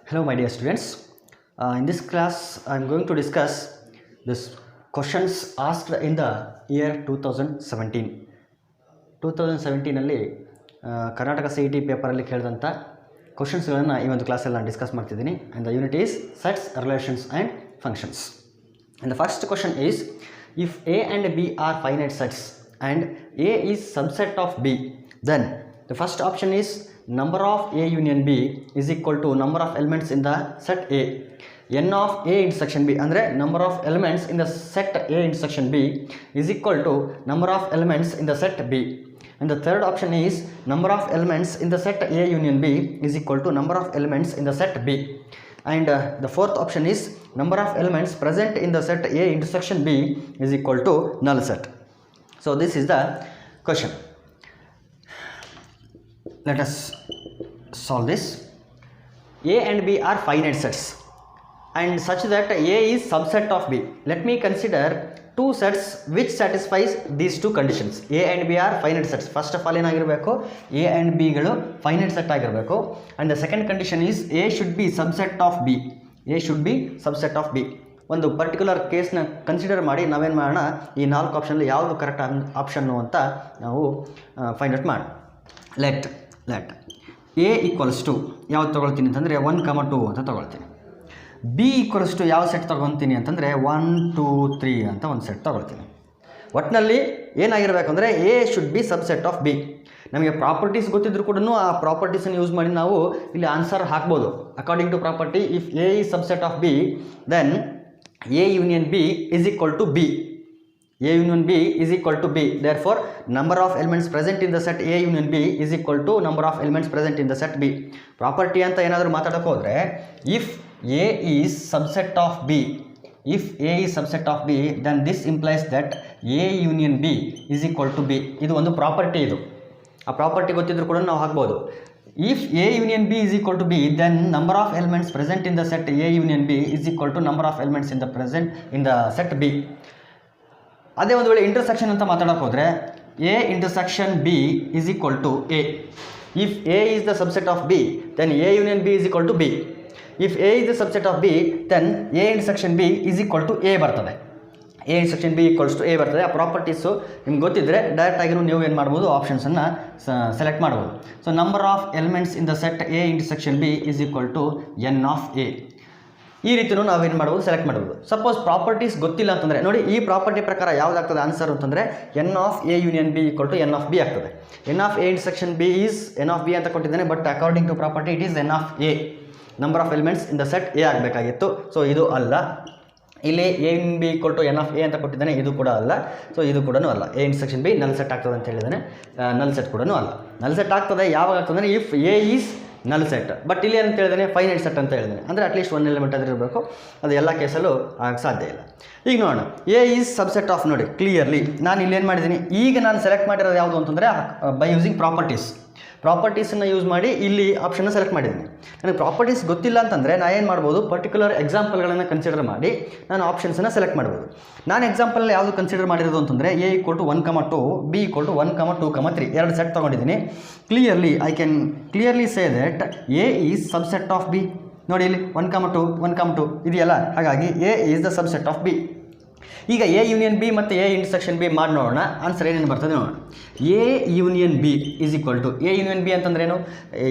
Hello my dear students, in this class I am going to discuss this questions asked in the year 2017. 2017 ಅಲ್ಲಿ Karnataka CET ಪೇಪರಲ್ಲಿ ಕೇಳಿದಂಥ ಕ್ವಶನ್ಸ್ಗಳನ್ನು ಈ ಒಂದು ಕ್ಲಾಸಲ್ಲಿ ನಾನು discuss ಮಾಡ್ತಿದ್ದೀನಿ. And the unit is sets, relations and functions. And the first question is, if A and B are finite sets and A is subset of B, then the first option is number of A union B is equal to number of elements in the set A. N of A intersection B ಅಂದರೆ number of elements in the set A intersection B is equal to number of elements in the set B. And the third option is number of elements in the set A union B is equal to number of elements in the set B. And the fourth option is number of elements present in the set A intersection B is equal to null set. So this is the question. Let us solve this. A and B are finite sets and such that A is subset of B. Let me consider two sets which satisfies these two conditions. A and B are finite sets. First of all ಏನಾಗಿರಬೇಕು, A and B ಗಳು finite set ಆಗಿರಬೇಕು. And the second condition is A should be subset of B. A should be subset of B. ಒಂದು particular ಕೇಸ್ನ consider ಮಾಡಿ ನಾವೇನು ಮಾಡೋಣ, ಈ 4 ಆಪ್ಷನಲ್ಲಿ ಯಾವುದು ಕರೆಕ್ಟ್ ಆಪ್ಷನ್ನು ಅಂತ ನಾವು ಫೈಂಡ್ ಔಟ್ ಮಾಡೋಣ. ಲೆಟ್ A ಈಕ್ವಲ್ಸ್ ಟು ಯಾವ್ದು ತೊಗೊಳ್ತೀನಿ ಅಂತಂದರೆ 1, 2 ಅಂತ ತೊಗೊಳ್ತೀನಿ. B ಈಕ್ವಲ್ಸ್ ಟು ಯಾವ ಸೆಟ್ ತೊಗೊತೀನಿ ಅಂತಂದರೆ 1, 2, 3 ಅಂತ ಒಂದು ಸೆಟ್ ತೊಗೊಳ್ತೀನಿ. ಒಟ್ಟಿನಲ್ಲಿ ಏನಾಗಿರಬೇಕು ಅಂದರೆ A should be subset of B. ನಮಗೆ ಪ್ರಾಪರ್ಟೀಸ್ ಗೊತ್ತಿದ್ರು ಕೂಡ ಆ ಪ್ರಾಪರ್ಟೀಸನ್ನು ಯೂಸ್ ಮಾಡಿ ನಾವು ಇಲ್ಲಿ ಆನ್ಸರ್ ಹಾಕ್ಬೋದು. According to property, if A is subset of B, then A union B is equal to B. A union B is equal to B. Therefore, number of elements present in the set A union B is equal to number of elements present in the set B. Property ಅಂತ ಏನಾದರೂ ಮಾತಾಡೋಕೆ ಹೋದರೆ, if A is subset of B, if A is subset of B, then this implies that A union B is equal to B. ಇದು ಒಂದು property. ಇದು ಆ property ಗೊತ್ತಿದ್ರು ಕೂಡ ನಾವು ಹಾಕ್ಬೋದು. If A union B is equal to B, then number of elements present in the set A union B is equal to number of elements in the set B. ಅದೇ ಒಂದು ವೇಳೆ intersection ಅಂತ ಮಾತಾಡೋಕೆ ಹೋದರೆ, A intersection B is equal to A. If A is the subset of B, then A union B is equal to B. If A is the subset of B, then A intersection B is equal to A ಬರ್ತದೆ. A intersection B equals to A ಬರ್ತದೆ. ಆ properties ನಿಮ್ಗೆ ಗೊತ್ತಿದ್ದರೆ ಡೈರೆಕ್ಟಾಗಿ ನೀವು ಏನು ಮಾಡ್ಬೋದು, ಆಪ್ಷನ್ಸನ್ನು select ಮಾಡ್ಬೋದು. So number of elements in the set A intersection B is equal to N of A. ಈ ರೀತಿಯೂ ನಾವೇನು ಮಾಡ್ಬೋದು, ಸೆಲೆಕ್ಟ್ ಮಾಡ್ಬೋದು. ಸಪೋಸ್ ಪ್ರಾಪರ್ಟೀಸ್ ಗೊತ್ತಿಲ್ಲ ಅಂತಂದರೆ ನೋಡಿ, ಈ ಪ್ರಾಪರ್ಟಿ ಪ್ರಕಾರ ಯಾವುದಾಗ್ತದೆ ಆನ್ಸರ್ ಅಂತಂದರೆ N of A union B equal to N of B ಆಗ್ತದೆ. N of A intersection B is N of B ಅಂತ ಕೊಟ್ಟಿದ್ದೇನೆ, but according to property it is N of A. Number of elements in the set A ಆಗಬೇಕಾಗಿತ್ತು. So ಇದು ಅಲ್ಲ. ಇಲ್ಲಿ A union B equal to N of A ಅಂತ ಕೊಟ್ಟಿದ್ದಾನೆ, ಇದು ಕೂಡ ಅಲ್ಲ. ಸೊ ಇದು ಕೂಡ ಅಲ್ಲ. A ಇಂಟರ್ಸೆಕ್ಷನ್ B ನಲ್ ಸೆಟ್ ಆಗ್ತದೆ ಅಂತ ಹೇಳಿದ್ದಾನೆ, ನಲ್ ಸೆಟ್ ಕೂಡ ಅಲ್ಲ. ನಲ್ ಸೆಟ್ ಆಗ್ತದೆ ಯಾವಾಗ ಆಗ್ತದೆ, ಇಫ್ A ಈಸ್ ನಲ್ ಸೆಟ್. ಬಟ್ ಇಲ್ಲಿ ಏನಂತ ಹೇಳಿದಾನೆ, ಫೈನೈಟ್ ಸೆಟ್ ಅಂತ ಹೇಳಿದಾನೆ. ಅಂದರೆ ಅಟ್ಲೀಸ್ಟ್ 1 ಎಲಿಮೆಂಟ್ ಆದರೂ ಇರಬೇಕು. ಅದು ಎಲ್ಲ ಕೇಸಲ್ಲೂ ಆಗಕ್ಕೆ ಸಾಧ್ಯ ಇಲ್ಲ. ಈಗ ನೋಡೋಣ, A ಈಸ್ ಸಬ್ಸೆಟ್ ಆಫ್. ನೋಡಿ ಕ್ಲಿಯರ್ಲಿ ನಾನು ಇಲ್ಲಿ ಏನು ಮಾಡಿದ್ದೀನಿ, ಈಗ ನಾನು ಸೆಲೆಕ್ಟ್ ಮಾಡಿರೋದು ಯಾವುದು ಅಂತಂದರೆ ಬೈ ಯೂಸಿಂಗ್ ಪ್ರಾಪರ್ಟೀಸನ್ನು ಯೂಸ್ ಮಾಡಿ ಇಲ್ಲಿ ಆಪ್ಷನ್ನ ಸೆಲೆಕ್ಟ್ ಮಾಡಿದ್ದೀನಿ. ನನಗೆ ಪ್ರಾಪರ್ಟೀಸ್ ಗೊತ್ತಿಲ್ಲ ಅಂತಂದರೆ ನಾನು ಏನು ಮಾಡ್ಬೋದು, ಪರ್ಟಿಕ್ಯುಲರ್ ಎಕ್ಸಾಂಪಲ್ಗಳನ್ನು ಕನ್ಸಿಡರ್ ಮಾಡಿ ನಾನು ಆಪ್ಷನ್ಸನ್ನು ಸೆಲೆಕ್ಟ್ ಮಾಡ್ಬೋದು. ನಾನು ಎಕ್ಸಾಂಪಲಲ್ಲಿ ಯಾವುದು ಕನ್ಸಿಡರ್ ಮಾಡಿರೋದು ಅಂತಂದರೆ A equal to 1, 2, B equal to 1, 2, 3 ಎರಡು ಸೆಟ್ ತೊಗೊಂಡಿದ್ದೀನಿ. Clearly I can clearly say that A is subset of B. ನೋಡಿ ಇಲ್ಲಿ 1, 2 ಇದೆಯಲ್ಲ, ಹಾಗಾಗಿ A is the subset of B. ಈಗ A ಯೂನಿಯನ್ B ಮತ್ತು A ಇಂಟರ್ಸೆಕ್ಷನ್ B ಮಾಡಿ ನೋಡೋಣ, ಆನ್ಸರ್ ಏನೇನು ಬರ್ತದೆ ನೋಡೋಣ. A union B is equal to, A union B ಅಂತಂದ್ರೇನು,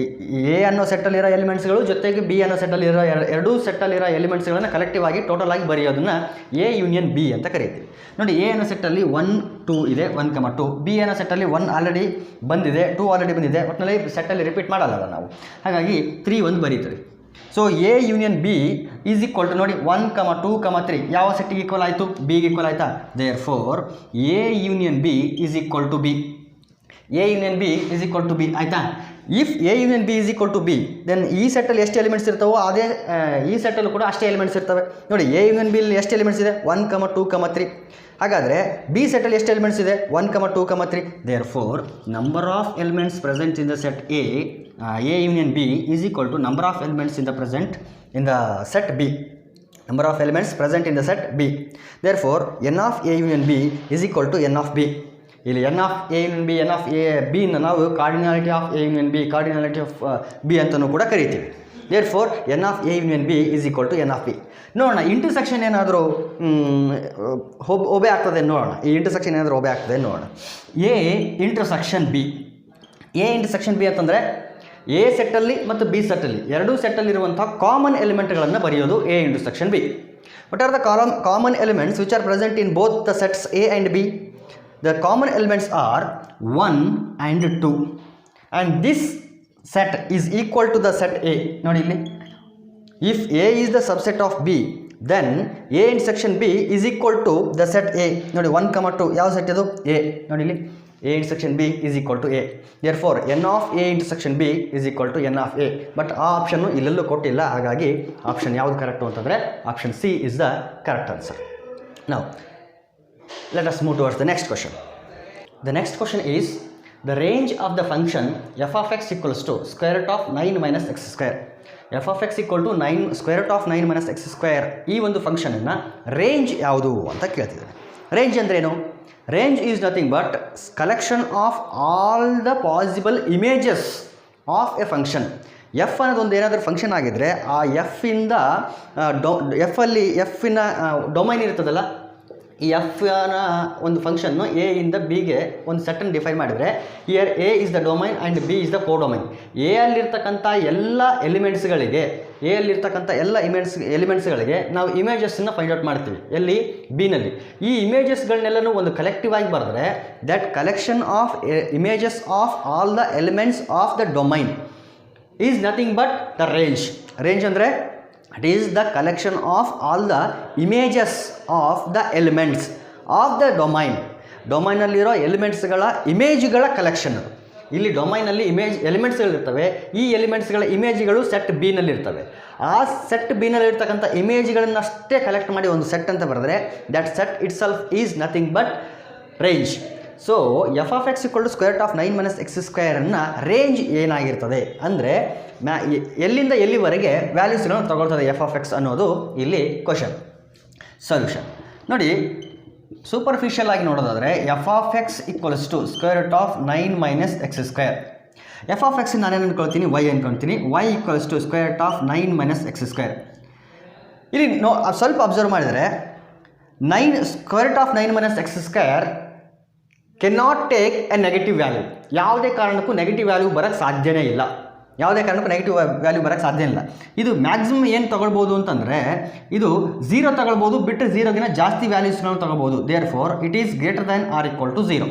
A ಅನ್ನೋ ಸೆಟ್ಟಲ್ಲಿರೋ ಎಲಿಮೆಂಟ್ಸ್ಗಳು ಜೊತೆಗೆ B ಅನ್ನೋ ಸೆಟ್ಟಲ್ಲಿರೋ ಎರಡೂ ಸೆಟ್ಟಲ್ಲಿರೋ ಎಲಿಮೆಂಟ್ಸ್ಗಳನ್ನು ಕಲೆಕ್ಟಿವ್ ಆಗಿ ಟೋಟಲ್ ಆಗಿ ಬರೆಯೋದನ್ನು A ಯೂನಿಯನ್ B ಅಂತ ಕರೀತೀವಿ. ನೋಡಿ, A ಅನ್ನೋ ಸೆಟ್ಟಲ್ಲಿ 1, 2 ಇದೆ, 1, 2. B ಅನ್ನೋ ಸೆಟ್ಟಲ್ಲಿ 1 ಆಲ್ರೆಡಿ ಬಂದಿದೆ, 2 ಆಲ್ರೆಡಿ ಬಂದಿದೆ. ಒಟ್ಟಿನಲ್ಲಿ ಸೆಟ್ಟಲ್ಲಿ ರಿಪೀಟ್ ಮಾಡಲ್ಲ ನಾವು, ಹಾಗಾಗಿ 3 ಒಂದು ಬರೀತೀವಿ. So A union B is equal to ನೋಡಿ 1, 2, 3 ಯಾವ ಸೆಟ್ಟಿಗೆ ಈಕ್ವಲ್ ಆಯಿತು, ಬಿಗೆ ಈಕ್ವಲ್ ಆಯಿತಾ. Therefore A union B is equal to B. A union B is equal to B ಆಯಿತಾ. If A union B is equal to B, then ಈ ಸೆಟ್ಟಲ್ಲಿ ಎಷ್ಟು elements ಇರ್ತಾವೋ ಅದೇ ಈ ಸೆಟ್ಟಲ್ಲೂ ಕೂಡ ಅಷ್ಟೇ ಎಲಿಮೆಂಟ್ಸ್ ಇರ್ತವೆ. ನೋಡಿ, A ಯೂನಿಯನ್ B ಎಷ್ಟು ಎಲಿಮೆಂಟ್ಸ್ ಇದೆ, 1, 2, 3. ಹಾಗಾದರೆ B ಸೆಟ್ಟಲ್ಲಿ ಎಷ್ಟು ಎಲಿಮೆಂಟ್ಸ್ ಇದೆ, 1, 2, 3. Therefore number of elements present in the set A union B is equal to number of elements in the set B. Number of elements present in the set B. Therefore, N of A union B is equal to N of B. ಇಲ್ಲಿ N of A union B, N of A B ನಾವು cardinality of A union B, cardinality of B ಅಂತಲೂ ಕೂಡ ಕರಿತೀವಿ. Therefore N of A union B is equal to N of B. ನೋಡೋಣ intersection ಏನಾದರೂ ಒಬೆ ಆಗ್ತದೆ ನೋಡೋಣ. ಈ ಇಂಟರ್ಸೆಕ್ಷನ್ ಏನಾದರೂ ಒಬೆ ಆಗ್ತದೆ ನೋಡೋಣ. A intersection B. A intersection B ಅಂತಂದರೆ ಎ ಸೆಟ್ಟಲ್ಲಿ ಮತ್ತು ಬಿ ಸೆಟ್ಟಲ್ಲಿ ಎರಡೂ ಸೆಟ್ಟಲ್ಲಿರುವಂಥ ಕಾಮನ್ ಎಲಿಮೆಂಟ್ಗಳನ್ನು ಬರೆಯೋದು A intersection B. What are the common elements which are present in both the sets A and B? The common elements are 1 and 2, and this set is equal to the set A. ನೋಡಿ ಇಲ್ಲಿ, if A is the subset of B, then A intersection B is equal to the set A. ನೋಡಿ 1, 2 ಯಾವ set ಇದು? A. ನೋಡಿ ಇಲ್ಲಿ A intersection B is equal to A. Therefore n of A intersection B is equal to n of A. But ಆ option ಇಲ್ಲೆಲ್ಲೂ ಕೊಟ್ಟಿಲ್ಲ, ಹಾಗಾಗಿ option ಯಾವುದು correct ಅಂತಂದರೆ option C is the correct answer. Now let us move towards the next question. The next question is the range of the function f of x equals to square root of 9 minus x square. f of x equal to 9 square root of 9 minus x square ಈ ಒಂದು ಫಂಕ್ಷನನ್ನು range ಯಾವುದು ಅಂತ ಕೇಳ್ತಿದ್ದಾರೆ. Range ಅಂದ್ರೇನು? Range is nothing but collection of all the possible images of a function. F ಅನ್ನೋದೊಂದು ಏನಾದರೂ function ಆಗಿದ್ದರೆ ಆ ಎಫ್ಫಿಂದ ಎಫ್ಫಿನ ಡೊಮೈನ್ ಇರ್ತದಲ್ಲ, ಈ ಎಫ್ನ ಒಂದು ಫಂಕ್ಷನ್ನು ಎ ಇಂದ ಬಿಗೆ ಒಂದು ಸೆಟ್ಟನ್ನು ಡಿಫೈನ್ ಮಾಡಿದರೆ here A is the domain and B is the codomain. A ಅಲ್ಲಿರ್ತಕ್ಕಂಥ ಎಲ್ಲ ಎಲಿಮೆಂಟ್ಸ್ಗಳಿಗೆ ಎಲಿಮೆಂಟ್ಸ್ಗಳಿಗೆ ನಾವು ಇಮೇಜಸ್ಸನ್ನು ಫೈಂಡ್ ಔಟ್ ಮಾಡ್ತೀವಿ. ಎಲ್ಲಿ? ಬಿನಲ್ಲಿ. ಈ ಇಮೇಜಸ್ಗಳನ್ನೆಲ್ಲನೂ ಒಂದು ಕಲೆಕ್ಟಿವ್ ಆಗಿ ಬರೆದ್ರೆ that collection of images of all the elements of the domain is nothing but the range. Range ಅಂದರೆ it is the collection of all the images of the elements of the domain. ಡೊಮೈನಲ್ಲಿರೋ ಎಲಿಮೆಂಟ್ಸ್ಗಳ ಇಮೇಜ್ಗಳ collection. ಇಲ್ಲಿ ಡೊಮೈನಲ್ಲಿ ಎಲಿಮೆಂಟ್ಸ್ಗಳಿರ್ತವೆ. ಈ ಎಲಿಮೆಂಟ್ಸ್ಗಳ ಇಮೇಜ್ಗಳು set ಬಿನಲ್ಲಿರ್ತವೆ. ಆ set ಬಿನಲ್ಲಿರ್ತಕ್ಕಂಥ ಇಮೇಜ್ಗಳನ್ನಷ್ಟೇ collect ಮಾಡಿ ಒಂದು ಸೆಟ್ ಅಂತ ಬರೆದ್ರೆ that set itself is nothing but range. So F of X equal to square root of 9 minus X ಸ್ಕ್ವೇರನ್ನು ರೇಂಜ್ ಏನಾಗಿರ್ತದೆ ಅಂದರೆ ಎಲ್ಲಿಂದ ಎಲ್ಲಿವರೆಗೆ ವ್ಯಾಲ್ಯೂಸ್ಗಳನ್ನು ತಗೊಳ್ತದೆ ಎಫ್ ಆಫ್ ಎಕ್ಸ್ ಅನ್ನೋದು ಇಲ್ಲಿ ಕ್ವಶನ್. ಸೊಲ್ಯೂಷನ್ ನೋಡಿ, ಸೂಪರ್ಫಿಷಿಯಲ್ ಆಗಿ ನೋಡೋದಾದರೆ F of X equals to square root of 9 minus X square. F of X ನಾನೇನು ಅನ್ಕೊಳ್ತೀನಿ? ವೈ ಅನ್ಕೊಳ್ತೀನಿ. Y equals to square root of 9 minus X square. ಇಲ್ಲಿ ಸ್ವಲ್ಪ ಅಬ್ಸರ್ವ್ ಮಾಡಿದರೆ square root of 9 minus X square cannot take a negative value. ಯಾವುದೇ ಕಾರಣಕ್ಕೂ negative value ಬರೋಕ್ಕೆ ಸಾಧ್ಯನೇ ಇಲ್ಲ. ಇದು ಮ್ಯಾಕ್ಸಿಮಮ್ ಏನು ತೊಗೊಳ್ಬೋದು ಅಂತಂದರೆ ಇದು 0 ತಗೊಳ್ಬೋದು, ಬಿಟ್ಟರೆ 0ಗಿನ ಜಾಸ್ತಿ ವ್ಯಾಲ್ಯೂಸ್ಗಳನ್ನು ತೊಗೊಳ್ಬೋದು. Therefore it is greater than or equal to 0.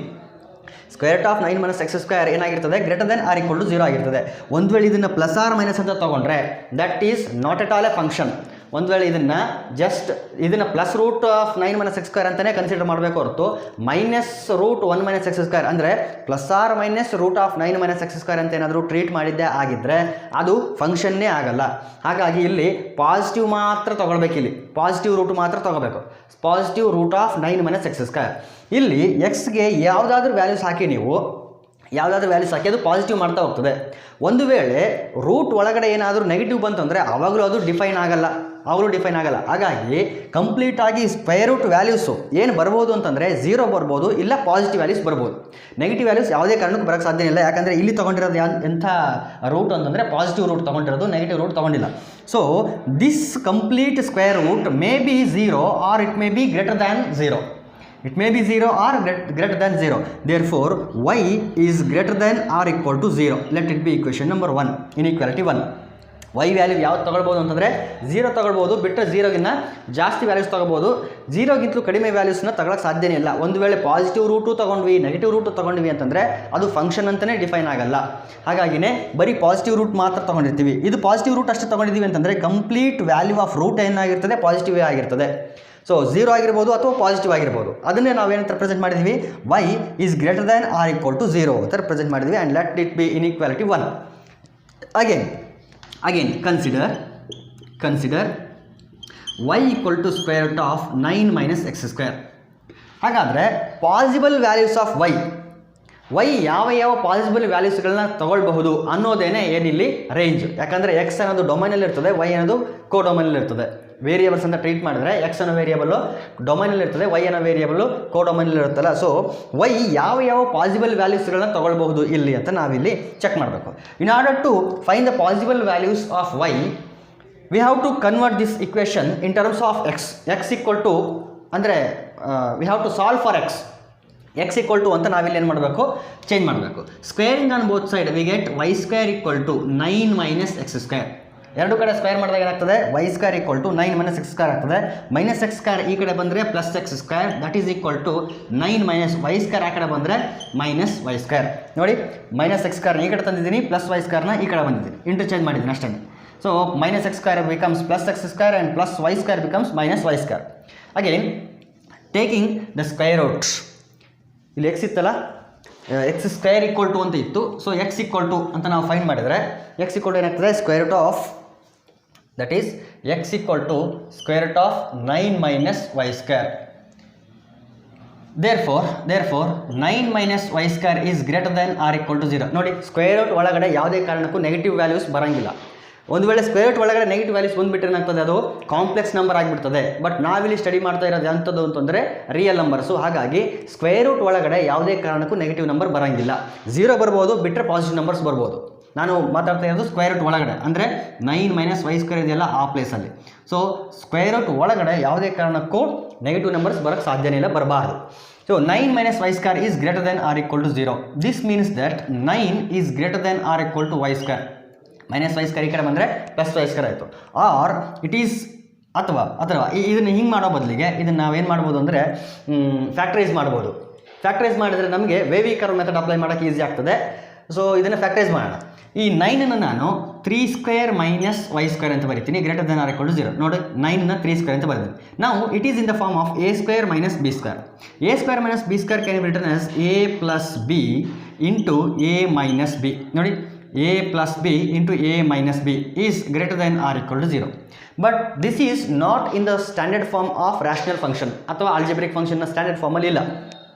Square root of 9 minus X square ಏನಾಗಿರ್ತದೆ? Greater than or equal to 0 ಆಗಿರ್ತದೆ. ಒಂದು ವೇಳೆ ಇದನ್ನು ಪ್ಲಸ್ ಆರ್ ಮೈನಸ್ ಅಂತ ತೊಗೊಂಡ್ರೆ that is not at all a function. ಒಂದು ವೇಳೆ ಇದನ್ನು plus root of 9 minus X square ಅಂತಲೇ ಕನ್ಸಿಡರ್ ಮಾಡಬೇಕು ಹೊರತು minus root 1 minus X square ಅಂದರೆ plus or minus root of 9 minus X square ಅಂತ ಏನಾದರೂ ಟ್ರೀಟ್ ಮಾಡಿದ್ದೇ ಆಗಿದ್ದರೆ ಅದು ಫಂಕ್ಷನ್ನೇ ಆಗಲ್ಲ. ಹಾಗಾಗಿ ಇಲ್ಲಿ ಪಾಸಿಟಿವ್ ಮಾತ್ರ ತೊಗೊಳ್ಬೇಕು. ಇಲ್ಲಿ ಪಾಸಿಟಿವ್ ರೂಟ್ ಮಾತ್ರ ತೊಗೋಬೇಕು. Positive root of 9 minus X square. ಇಲ್ಲಿ ಎಕ್ಸ್ಗೆ ಯಾವುದಾದ್ರೂ ವ್ಯಾಲ್ಯೂಸ್ ಹಾಕಿ ಅದು ಪಾಸಿಟಿವ್ ಮಾಡ್ತಾ ಹೋಗ್ತದೆ. ಒಂದು ವೇಳೆ ರೂಟ್ ಒಳಗಡೆ ಏನಾದರೂ ನೆಗೆಟಿವ್ ಬಂತು ಅಂದರೆ ಆವಾಗಲೂ ಅದು ಡಿಫೈನ್ ಆಗಲ್ಲ. ಹಾಗಾಗಿ ಕಂಪ್ಲೀಟಾಗಿ ಸ್ಕ್ವೇರ್ ರೂಟ್ ವ್ಯಾಲ್ಯೂಸು ಏನು ಬರ್ಬೋದು ಅಂತಂದರೆ 0 ಬರ್ಬೋದು, ಇಲ್ಲ ಪಾಸಿಟಿವ್ ವ್ಯಾಲ್ಯೂಸ್ ಬರ್ಬೋದು. ನೆಗೆಟಿವ್ ವ್ಯಾಲ್ಯೂಸ್ ಯಾವುದೇ ಕಾರಣಕ್ಕೂ ಬರೋಕ್ಕೆ ಸಾಧ್ಯ ಇಲ್ಲ. ಯಾಕಂದರೆ ಇಲ್ಲಿ ತೊಗೊಂಡಿರೋದು ಎಂಥ ರೂಟ್ ಅಂತಂದರೆ ಪಾಸಿಟಿವ್ ರೂಟ್ ತೊಗೊಂಡಿರೋದು, ನೆಗೆಟಿವ್ ರೂಟ್ ತೊಗೊಂಡಿಲ್ಲ. So this complete square root may be 0 or it may be greater than 0. It may be 0 or greater than 0. Therefore, y is greater than or equal to 0. Let it be equation number 1. Inequality 1. y value ಯಾವ್ದು ತೊಗೊಳ್ಬೋದು ಅಂತಂದರೆ 0 ತೊಗೊಳ್ಬೋದು, ಬಿಟ್ಟರೆ 0ಗಿನ್ನ ಜಾಸ್ತಿ values ತೊಗೋಬೋದು. 0ಗಿಂತಲೂ ಕಡಿಮೆ ವ್ಯಾಲ್ಯೂಸ್ನ ತಗೊಳಕ್ಕೆ ಸಾಧ್ಯನೇ ಇಲ್ಲ. ಒಂದು ವೇಳೆ ಪಾಸಿಟಿವ್ ರೂಟು ತೊಗೊಂಡ್ವಿ, ನೆಗೆಟಿವ್ ರೂಟು ತೊಗೊಂಡ್ವಿ ಅಂತಂದರೆ ಅದು ಫಂಕ್ಷನ್ ಅಂತಲೇ ಡಿಫೈನ್ ಆಗಲ್ಲ. ಹಾಗಾಗಿನೇ ಬರೀ ಪಾಸಿಟಿವ್ ರೂಟ್ ಮಾತ್ರ ತೊಗೊಂಡಿರ್ತೀವಿ. ಇದು ಪಾಸಿಟಿವ್ ರೂಟ್ ಅಷ್ಟೇ ತೊಗೊಂಡಿದ್ದೀವಿ ಅಂತಂದರೆ ಕಂಪ್ಲೀಟ್ ವ್ಯಾಲ್ಯೂ ಆಫ್ ರೂಟ್ ಏನಾಗಿರ್ತದೆ? ಪಾಸಿಟಿವ್ ಆಗಿರ್ತದೆ. ಸೊ 0 ಆಗಿರ್ಬೋದು ಅಥವಾ ಪಾಸಿಟಿವ್ ಆಗಿರ್ಬೋದು. ಅದನ್ನೇ ನಾವೇನಂತ ರೆಪ್ರೆಸೆಂಟ್ ಮಾಡಿದ್ವಿ? y is greater than or equal to 0 ಅಂತ ರೆಪ್ರೆಸೆಂಟ್ ಮಾಡಿದ್ವಿ. And let it be inequality 1. Again consider y equal to square root of 9 minus X square. ಹಾಗಾದರೆ ಪಾಸಿಬಲ್ ವ್ಯಾಲ್ಯೂಸ್ ಆಫ್ y ಯಾವ ಪಾಸಿಬಲ್ ವ್ಯಾಲ್ಯೂಸ್ಗಳನ್ನ ತಗೊಳ್ಬಹುದು ಅನ್ನೋದೇನೆ ಏನಿಲ್ಲಿ ರೇಂಜ್. ಯಾಕಂದರೆ X ಅನ್ನೋದು ಡೊಮೈನಲ್ಲಿ ಇರ್ತದೆ, y ಅನ್ನೋದು ಕೋಡೊಮೈನಲ್ಲಿ ಇರ್ತದೆ. ವೇರಿಯೇಬಲ್ಸ್ ಅಂತ ಟ್ರೀಟ್ ಮಾಡಿದ್ರೆ ಎಕ್ಸ್ ಅನ್ನೋ ವೇರಿಯೇಬಲ್ಲು ಡೊಮೈನಲ್ಲಿ ಇರ್ತದೆ, ವೈ ಅನ್ನೋ ವೇರಿಯೇಬಲ್ಲು ಕೋಡೊಮೈನಲ್ಲಿ ಇರುತ್ತಲ್ಲ. ಸೊ ವೈ ಯಾವ ಪಾಸಿಬಲ್ ವ್ಯಾಲ್ಯೂಸ್ಗಳನ್ನ ತೊಗೊಳ್ಬಹುದು ಇಲ್ಲಿ ಅಂತ ನಾವಿಲ್ಲಿ ಚೆಕ್ ಮಾಡಬೇಕು. In order to find the possible values of Y we have to convert this equation in terms of X equal to ಅಂದರೆ we have to solve for X equal to ಅಂತ ನಾವಿಲ್ಲಿ ಏನು ಮಾಡಬೇಕು, ಚೇಂಜ್ ಮಾಡಬೇಕು. Squaring on both side we get Y square equal to 9 - X square. ಎರಡು ಕಡೆ square ಮಾಡಿದಾಗ ಏನಾಗ್ತದೆ, Y square equal to 9 - X square ಆಗ್ತದೆ. ಮೈನಸ್ ಎಕ್ಸ್ ಸ್ಕ್ವೇರ್ ಈ ಕಡೆ ಬಂದರೆ plus x square, that is equal to 9 - y square ಆ ಕಡೆ ಬಂದರೆ ಮೈನಸ್ ವೈ ಸ್ಕ್ವೇರ್. ನೋಡಿ, ಮೈನಸ್ ಎಕ್ಸ್ ಸ್ಕ್ವೇರ್ನ ಈ ಕಡೆ ತಂದಿದ್ದೀನಿ, ಪ್ಲಸ್ ವೈ ಸ್ಕ್ವೇರ್ನ ಈ ಕಡೆ ಬಂದಿದ್ದೀನಿ, ಇಂಟರ್ಚೇಂಜ್ ಮಾಡಿದ್ದೀನಿ ಅಷ್ಟೇ. So minus X square becomes plus x square and plus y square becomes minus y square. Again taking the square out, ಇಲ್ಲಿ ಎಕ್ಸ್ ಇತ್ತಲ್ಲ, ಎಕ್ಸ್ ಸ್ಕ್ವೇರ್ ಈಕ್ವಲ್ ಟು ಅಂತ ಇತ್ತು. ಸೊ ಎಕ್ಸ್ ಈಕ್ವಲ್ ಟು ಅಂತ ನಾವು find ಮಾಡಿದರೆ x equal to ಏನಾಗ್ತದೆ, square root of that is x equal to square root of 9 - y square. therefore 9 - y square is greater than or equal to 0. ನೋಡಿ, square root ಒಳಗಡೆ ಯಾವುದೇ ಕಾರಣಕ್ಕೂ negative values ಬರೋಂಗಿಲ್ಲ. ಒಂದು ವೇಳೆ ಸ್ಕ್ವೇರ್ ರೂಟ್ ಒಳಗಡೆ negative values ಬಂದುಬಿಟ್ರೆ ಏನಾಗ್ತದೆ, ಅದು ಕಾಂಪ್ಲೆಕ್ಸ್ ನಂಬರ್ ಆಗಿಬಿಡ್ತದೆ. ಬಟ್ ನಾವಿಲ್ಲಿ ಸ್ಟಡಿ ಮಾಡ್ತಾ ಇರೋದು ಎಂಥದ್ದು ಅಂತಂದರೆ ರಿಯಲ್ ನಂಬರ್ಸು. ಹಾಗಾಗಿ ಸ್ಕ್ವೇರ್ ರೂಟ್ ಒಳಗಡೆ ಯಾವುದೇ ಕಾರಣಕ್ಕೂ ನೆಗೆಟಿವ್ ನಂಬರ್ ಬರೋಂಗಿಲ್ಲ. 0 ಬರ್ಬೋದು, ಬಿಟ್ಟರೆ ಪಾಸಿಟಿವ್ ನಂಬರ್ಸ್ ಬರ್ಬೋದು. ನಾನು ಮಾತಾಡ್ತಾ ಇರೋದು ಸ್ಕ್ವೇರ್ ರೂಟ್ ಒಳಗಡೆ, ಅಂದರೆ 9 - ವೈ ಸ್ಕ್ವೇರ್ ಇದೆಯಲ್ಲ ಆ ಪ್ಲೇಸಲ್ಲಿ. ಸೊ ಸ್ಕ್ವೇರ್ ರೂಟ್ ಒಳಗಡೆ ಯಾವುದೇ ಕಾರಣಕ್ಕೂ ನೆಗೆಟಿವ್ ನಂಬರ್ಸ್ ಬರೋಕ್ಕೆ ಸಾಧ್ಯನೇ ಇಲ್ಲ, ಬರಬಾರ್ದು. So 9 - y square is greater than or equal to 0. This means that 9 is greater than or equal to y square. Minus y square ಈ ಕಡೆ ಬಂದರೆ ಪ್ಲಸ್ ವೈ ಸ್ಕ್ವೇರ್ ಆಯಿತು. ಆರ್ ಇಟ್ ಈಸ್ ಅಥವಾ ಇದನ್ನು ಹಿಂಗೆ ಮಾಡೋ ಬದಲಿಗೆ ಇದನ್ನು ನಾವೇನು ಮಾಡ್ಬೋದು ಅಂದರೆ ಫ್ಯಾಕ್ಟ್ರೈಸ್ ಮಾಡ್ಬೋದು. ಫ್ಯಾಕ್ಟ್ರೈಸ್ ಮಾಡಿದರೆ ನಮಗೆ ವೇವಿ ಕರ್ವ್ ಮೆಥಡ್ ಅಪ್ಲೈ ಮಾಡೋಕ್ಕೆ ಈಸಿ ಆಗ್ತದೆ. ಸೊ ಇದನ್ನು ಫ್ಯಾಕ್ಟ್ರೈಸ್ ಮಾಡೋಣ. ಈ 9 ನಾನು 3 ಸ್ಕ್ವೇರ್ ಮೈನಸ್ ವೈ ಸ್ಕ್ವೇರ್ ಅಂತ ಬರಿತೀನಿ, greater than or equal to 0. ನೋಡಿ, 9 3 ಸ್ಕ್ವೇರ್ ಅಂತ ಬರೀತೀನಿ. ನಾವು it is in the form of a square minus b square. A square minus b square can be written as a plus b into a minus b. ನೋಡಿ, a plus b into a minus b is greater than or equal to 0. But this is not in the standard form of rational function ಅಥವಾ algebraic function ನ standard ಫಾರ್ಮಲ್ಲಿ ಇಲ್ಲ.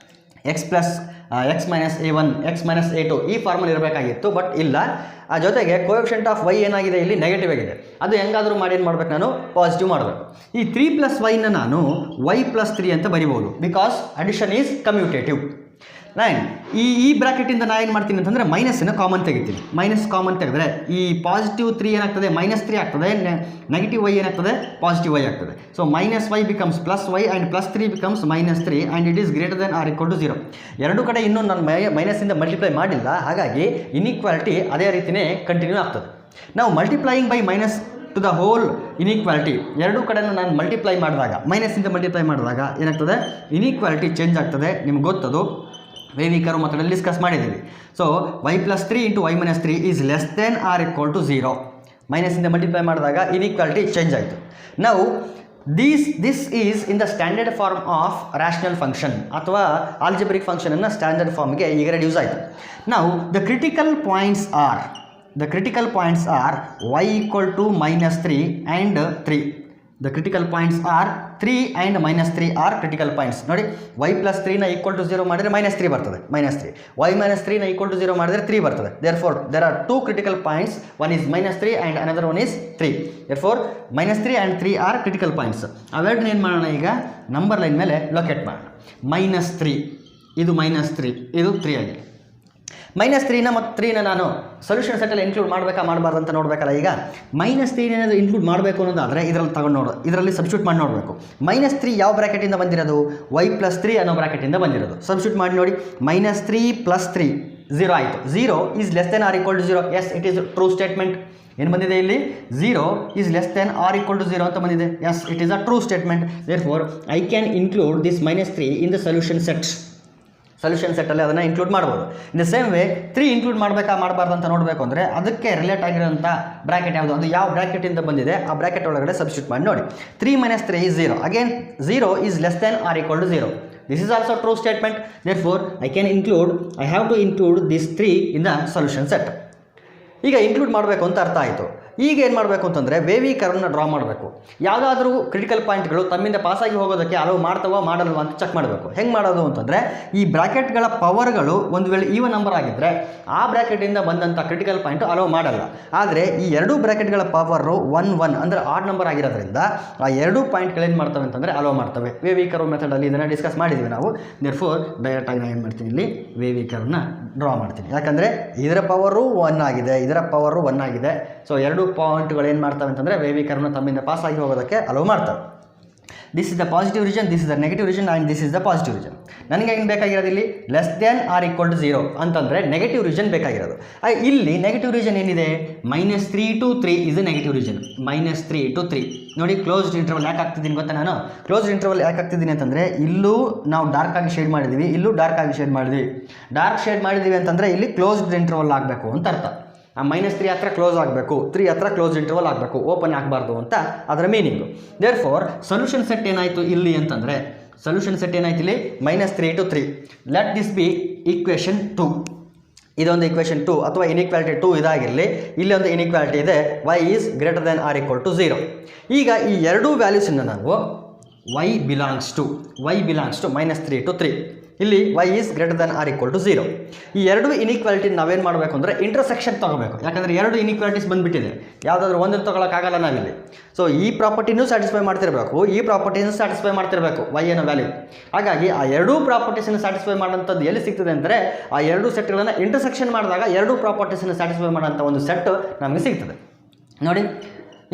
x plus x minus a1 x minus a2 ಈ ಫಾರ್ಮಲ್ಲಿ ಇರಬೇಕಾಗಿತ್ತು, but ಇಲ್ಲ. ಆ ಜೊತೆಗೆ ಕೋಎಫಿಷಿಯಂಟ್ ಆಫ್ y ಏನಾಗಿದೆ, ಇಲ್ಲಿ ನೆಗೆಟಿವ್ ಆಗಿದೆ. ಅದು ಹೆಂಗಾದರೂ ಮಾಡಿ ಏನು ಮಾಡಬೇಕು, ನಾನು ಪಾಸಿಟಿವ್ ಮಾಡಬೇಕು. ಈ 3 + y ನಾನು y + 3 ಅಂತ ಬರಿಬೋದು, ಬಿಕಾಸ್ ಅಡಿಷನ್ ಈಸ್ ಕಮ್ಯೂಟೇಟಿವ್. ಈ ಬ್ರಾಕೆಟಿಂದ ನಾನು ಏನು ಮಾಡ್ತೀನಿ ಅಂತಂದರೆ ಮೈನಸ್ಸನ್ನು ಕಾಮನ್ ತೆಗಿತೀನಿ. ಮೈನಸ್ ಕಾಮನ್ ತೆಗೆದ್ರೆ ಈ ಪಾಸಿಟಿವ್ 3 ಏನಾಗ್ತದೆ, -3 ಆಗ್ತದೆ. ನೆಗೆಟಿವ್ y ಏನಾಗ್ತದೆ, ಪಾಸಿಟಿವ್ y ಆಗ್ತದೆ. So -y becomes +y and +3 becomes -3 and it is greater than or equal to 0. ಎರಡು ಕಡೆ ಇನ್ನೂ ನಾನು ಮೈನಸ್ಸಿಂದ ಮಲ್ಟಿಪ್ಲೈ ಮಾಡಿಲ್ಲ, ಹಾಗಾಗಿ ಇನ್ಇಕ್ವಾಲಿಟಿ ಅದೇ ರೀತಿಯೇ ಕಂಟಿನ್ಯೂ ಆಗ್ತದೆ. ನಾವು multiplying by minus two the whole inequality, ಎರಡೂ ಕಡೆನೂ ನಾನು ಮಲ್ಟಿಪ್ಲೈ ಮಾಡಿದಾಗ, ಮೈನಸ್ಸಿಂದ ಮಲ್ಟಿಪ್ಲೈ ಮಾಡಿದಾಗ ಏನಾಗ್ತದೆ, ಇನ್ಇಕ್ವಾಲಿಟಿ ಚೇಂಜ್ ಆಗ್ತದೆ. ನಿಮ್ಗೆ ಗೊತ್ತದು, ವೇವಿ ಕರ್ವ್ ಮೆಥಡಲ್ಲಿ ಡಿಸ್ಕಸ್ ಮಾಡಿದ್ದೀವಿ. So y + 3 into y - 3 is less than or equal to 0. ಮೈನಸ್ಸಿಂದ ಮಲ್ಟಿಪ್ಲೈ ಮಾಡಿದಾಗ ಇನ್ಇಕ್ವಾಲಿಟಿ ಚೇಂಜ್ ಆಯಿತು. ನಾವು this is in the standard form of rational function ಅಥವಾ ಆಲ್ಜಿಬ್ರಿಕ್ ಫಂಕ್ಷನನ್ನು ಸ್ಟ್ಯಾಂಡರ್ಡ್ ಫಾರ್ಮ್ಗೆ ಈಗ ರೆಡ್ಯೂಸ್ ಆಯಿತು. ನಾವು the critical points are y equal to -3 and 3. The critical points are 3 and -3 are critical points. ನೋಡಿ, y + 3 ನ ಈಕ್ವಲ್ ಟು 0 ಮಾಡಿದರೆ -3 ಬರ್ತದೆ, -3. y - 3 ನ ಈಕ್ವಲ್ ಟು 0 ಮಾಡಿದರೆ 3 ಬರ್ತದೆ. therefore there are 2 critical points, one is -3 and another one is 3. therefore -3 and 3 are critical points. ಅವೆರಡನ್ನ ಏನು ಮಾಡೋಣ, ಈಗ ನಂಬರ್ ಲೈನ್ ಮೇಲೆ ಲೊಕೇಟ್ ಮಾಡೋಣ. -3 ಇದು -3, ಇದು 3 ಆಗಿದೆ. -3ನ ಮತ್ತು 3ನ ನಾನು ಸೊಲ್ಯೂಷನ್ ಸೆಟ್ಟಲ್ಲಿ ಇನ್ಕ್ಲೂಡ್ ಮಾಡಬೇಕಾ ಮಾಡಬಾರ್ದು ಅಂತ ನೋಡಬೇಕಲ್ಲ. ಈಗ -3 ಏನಾದರೂ ಇನ್ಕ್ಲೂಡ್ ಮಾಡಬೇಕು ಅನ್ನೋದಾದರೆ ಇದರಲ್ಲಿ ತಗೊಂಡು ಇದರಲ್ಲಿ ಸಬ್ಸ್ಟಿಟ್ಯೂಟ್ ಮಾಡಿ ನೋಡಬೇಕು. -3 ಯಾವ ಬ್ರ್ಯಾಕೆಟಿಂದ ಬಂದಿರೋದು, y + 3 ಅನ್ನೋ ಬ್ರ್ಯಾಕೆಟಿಂದ ಬಂದಿರೋದು. ಸಬ್ಸ್ಟಿಟ್ಯೂಟ್ ಮಾಡಿ ನೋಡಿ, -3 + 3 0 ಆಯಿತು. 0 is less than or equal to 0. Yes, it is true statement. ಏನು ಬಂದಿದೆ ಇಲ್ಲಿ, 0 is less than or equal to 0 ಅಂತ ಬಂದಿದೆ. Yes, it is a true statement. therefore I can include this -3 in the solution ಸೆಟ್ಟಲ್ಲಿ ಅದನ್ನು include ಮಾಡ್ಬೋದು. In the same way 3 include ಮಾಡಬೇಕಾ ಮಾಡಬಾರ್ದು ಅಂತ ನೋಡಬೇಕು ಅಂದರೆ ಅದಕ್ಕೆ ರಿಲೇಟ್ ಆಗಿರೋಂಥ ಬ್ರ್ಯಾಕೆಟ್ ಯಾವುದು, ಅದು ಯಾವ ಬ್ರ್ಯಾಕೆಟಿಂದ ಬಂದಿದೆ ಆ ಬ್ರ್ಯಾಕೆಟ್ ಒಳಗಡೆ ಸಬ್ಸ್ಟಿಟ್ಯೂಟ್ ಮಾಡಿ ನೋಡಿ. 3 - 3 is 0. Again 0 is less than or equal to 0. This is also true statement. therefore I have to include this 3 in the solution set. ಈಗ ಇನ್ಕ್ಲೂಡ್ ಮಾಡಬೇಕು ಅಂತ ಅರ್ಥ ಆಯಿತು. ಈಗ ಏನು ಮಾಡಬೇಕು ಅಂತಂದರೆ ವೇವಿ ಕರ್ವ್ನ ಡ್ರಾ ಮಾಡಬೇಕು. ಯಾವುದಾದ್ರೂ ಕ್ರಿಟಿಕಲ್ ಪಾಯಿಂಟ್ಗಳು ತಮ್ಮಿಂದ ಪಾಸಾಗಿ ಹೋಗೋದಕ್ಕೆ ಅಲೋವ್ ಮಾಡ್ತವೋ ಮಾಡಲ್ವ ಅಂತ ಚೆಕ್ ಮಾಡಬೇಕು. ಹೆಂಗೆ ಮಾಡೋದು ಅಂತಂದರೆ ಈ ಬ್ರ್ಯಾಕೆಟ್ಗಳ ಪವರ್ಗಳು ಒಂದು ವೇಳೆ ಈವನ್ ನಂಬರ್ ಆಗಿದ್ದರೆ ಆ ಬ್ರ್ಯಾಕೆಟಿಂದ ಬಂದಂಥ ಕ್ರಿಟಿಕಲ್ ಪಾಯಿಂಟು ಅಲೋವ್ ಮಾಡಲ್ಲ. ಆದರೆ ಈ ಎರಡೂ ಬ್ರ್ಯಾಕೆಟ್ಗಳ ಪವರು 1 1 ಅಂದರೆ ಆಡ್ ನಂಬರ್ ಆಗಿರೋದ್ರಿಂದ ಆ ಎರಡೂ ಪಾಯಿಂಟ್ಗಳೇನು ಮಾಡ್ತವೆ ಅಂತಂದರೆ ಅಲೋವ್ ಮಾಡ್ತವೆ. ವೇವಿ ಕರ್ವ್ ಮೆಥಡಲ್ಲಿ ಇದನ್ನು ಡಿಸ್ಕಸ್ ಮಾಡಿದ್ದೀವಿ ನಾವು. ದೇರ್ಫೋರ್ ಡೈರೆಕ್ಟಾಗಿ ನಾನು ಏನು ಮಾಡ್ತೀನಿ, ಇಲ್ಲಿ ವೇವಿ ಕರ್ವ್ನ ಡ್ರಾ ಮಾಡ್ತೀನಿ. ಯಾಕಂದರೆ ಇದರ ಪವರು 1 ಆಗಿದೆ, ಇದರ ಪವರು 1 ಆಗಿದೆ. ಸೊ ಎರಡು ಪಾಯಿಂಟ್ಗಳು ಏನು ಮಾಡ್ತವೆ ಅಂತಂದರೆ ವೇವಿ ಕರ್ವ್ನ ತಮ್ಮಿಂದ ಪಾಸಾಗಿ ಹೋಗೋದಕ್ಕೆ ಅಲೋವ್ ಮಾಡ್ತವೆ. This is the positive region, this is the negative region and this is the positive region. ನನಗೆ ಏನು ಬೇಕಾಗಿರೋದು ಇಲ್ಲಿ <= 0 ಅಂತಂದರೆ ನೆಗೆಟಿವ್ ರೀಜನ್ ಬೇಕಾಗಿರೋದು. ಇಲ್ಲಿ ನೆಗೆಟಿವ್ ರೀಜನ್ ಏನಿದೆ, -3 to 3 is A negative region. -3 to 3 ನೋಡಿ, ಕ್ಲೋಸ್ಡ್ ಇಂಟರ್ವಲ್ ಯಾಕೆ ಆಗ್ತಿದ್ದೀನಿ ಗೊತ್ತಾ ನಾನು? ಕ್ಲೋಸ್ಡ್ ಇಂಟರ್ವಲ್ ಯಾಕೆ ಆಗ್ತಿದ್ದೀನಿ ಅಂತಂದರೆ ಇಲ್ಲೂ ನಾವು ಡಾರ್ಕ್ ಆಗಿ ಶೇಡ್ ಮಾಡಿದ್ದೀವಿ, ಇಲ್ಲೂ ಡಾರ್ಕ್ ಆಗಿ ಶೇಡ್ ಮಾಡಿದ್ವಿ. ಡಾರ್ಕ್ ಶೇಡ್ ಮಾಡಿದ್ದೀವಿ ಅಂತಂದರೆ ಇಲ್ಲಿ ಕ್ಲೋಸ್ಡ್ ಇಂಟರ್ವಲ್ ಆಗಬೇಕು ಅಂತ ಅರ್ಥ. ಆ -3 ಹತ್ರ ಕ್ಲೋಸ್ ಆಗಬೇಕು, 3 ಹತ್ರ ಕ್ಲೋಸ್ ಇಂಟರ್ವಲ್ ಆಗಬೇಕು, ಓಪನ್ ಆಗಬಾರ್ದು ಅಂತ ಅದರ ಮೀನಿಂಗು. ದೇರ್ಫೋರ್ ಸೊಲ್ಯೂಷನ್ ಸೆಟ್ ಏನಾಯಿತು ಇಲ್ಲಿ ಅಂತಂದರೆ, ಸೊಲ್ಯೂಷನ್ ಸೆಟ್ ಏನಾಯ್ತು ಇಲ್ಲಿ -3 to 3. Let this B equation 2. ಇದೊಂದು ಈಕ್ವೇಷನ್ 2 ಅಥವಾ ಇನ್ಇಕ್ವಾಲಿಟಿ 2 ಇದಾಗಿರಲಿ. ಇಲ್ಲಿ ಒಂದು ಇನ್ಇಕ್ವಾಲಿಟಿ ಇದೆ, y <= 0. ಈಗ ಈ ಎರಡೂ ವ್ಯಾಲ್ಯೂಸನ್ನು ನಾವು y belongs to -3 to 3. ಇಲ್ಲಿ y <= 0. ಈ ಎರಡು ಇನ್ಇಕ್ವಾಲಿಟಿ ನಾವೇನು ಮಾಡಬೇಕು ಅಂದರೆ ಇಂಟರ್ಸೆಕ್ಷನ್ ತೊಗೋಬೇಕು. ಯಾಕಂದರೆ ಎರಡು ಇನ್ಇಕ್ವಾಲಿಟೀಸ್ ಬಂದುಬಿಟ್ಟಿದೆ, ಯಾವುದಾದ್ರೂ ಒಂದು ತೊಗೊಳಕ್ಕಾಗಲ್ಲ ನಾವಿಲ್ಲಿ. ಸೊ ಈ ಪ್ರಾಪರ್ಟಿನೂ ಸ್ಯಾಟಿಸ್ಫೈ ಮಾಡ್ತಿರಬೇಕು, ಈ ಪ್ರಾಪರ್ಟಿನೂ ಸ್ಯಾಟಿಸ್ಫೈ ಮಾಡ್ತಿರಬೇಕು y ಅನ್ನೋ ವ್ಯಾಲ್ಯೂ. ಹಾಗಾಗಿ ಆ ಎರಡೂ ಪ್ರಾಪರ್ಟೀಸನ್ನು ಸ್ಯಾಟಿಸ್ಫೈ ಮಾಡೋಂಥದ್ದು ಎಲ್ಲಿ ಸಿಗ್ತದೆ ಅಂದರೆ ಆ ಎರಡೂ ಸೆಟ್ಗಳನ್ನು ಇಂಟರ್ಸೆಕ್ಷನ್ ಮಾಡಿದಾಗ ಎರಡೂ ಪ್ರಾಪರ್ಟೀಸನ್ನು ಸ್ಯಾಟಿಸ್ಫೈ ಮಾಡೋಂಥ ಒಂದು ಸೆಟ್ ನಮಗೆ ಸಿಗ್ತದೆ. ನೋಡಿ,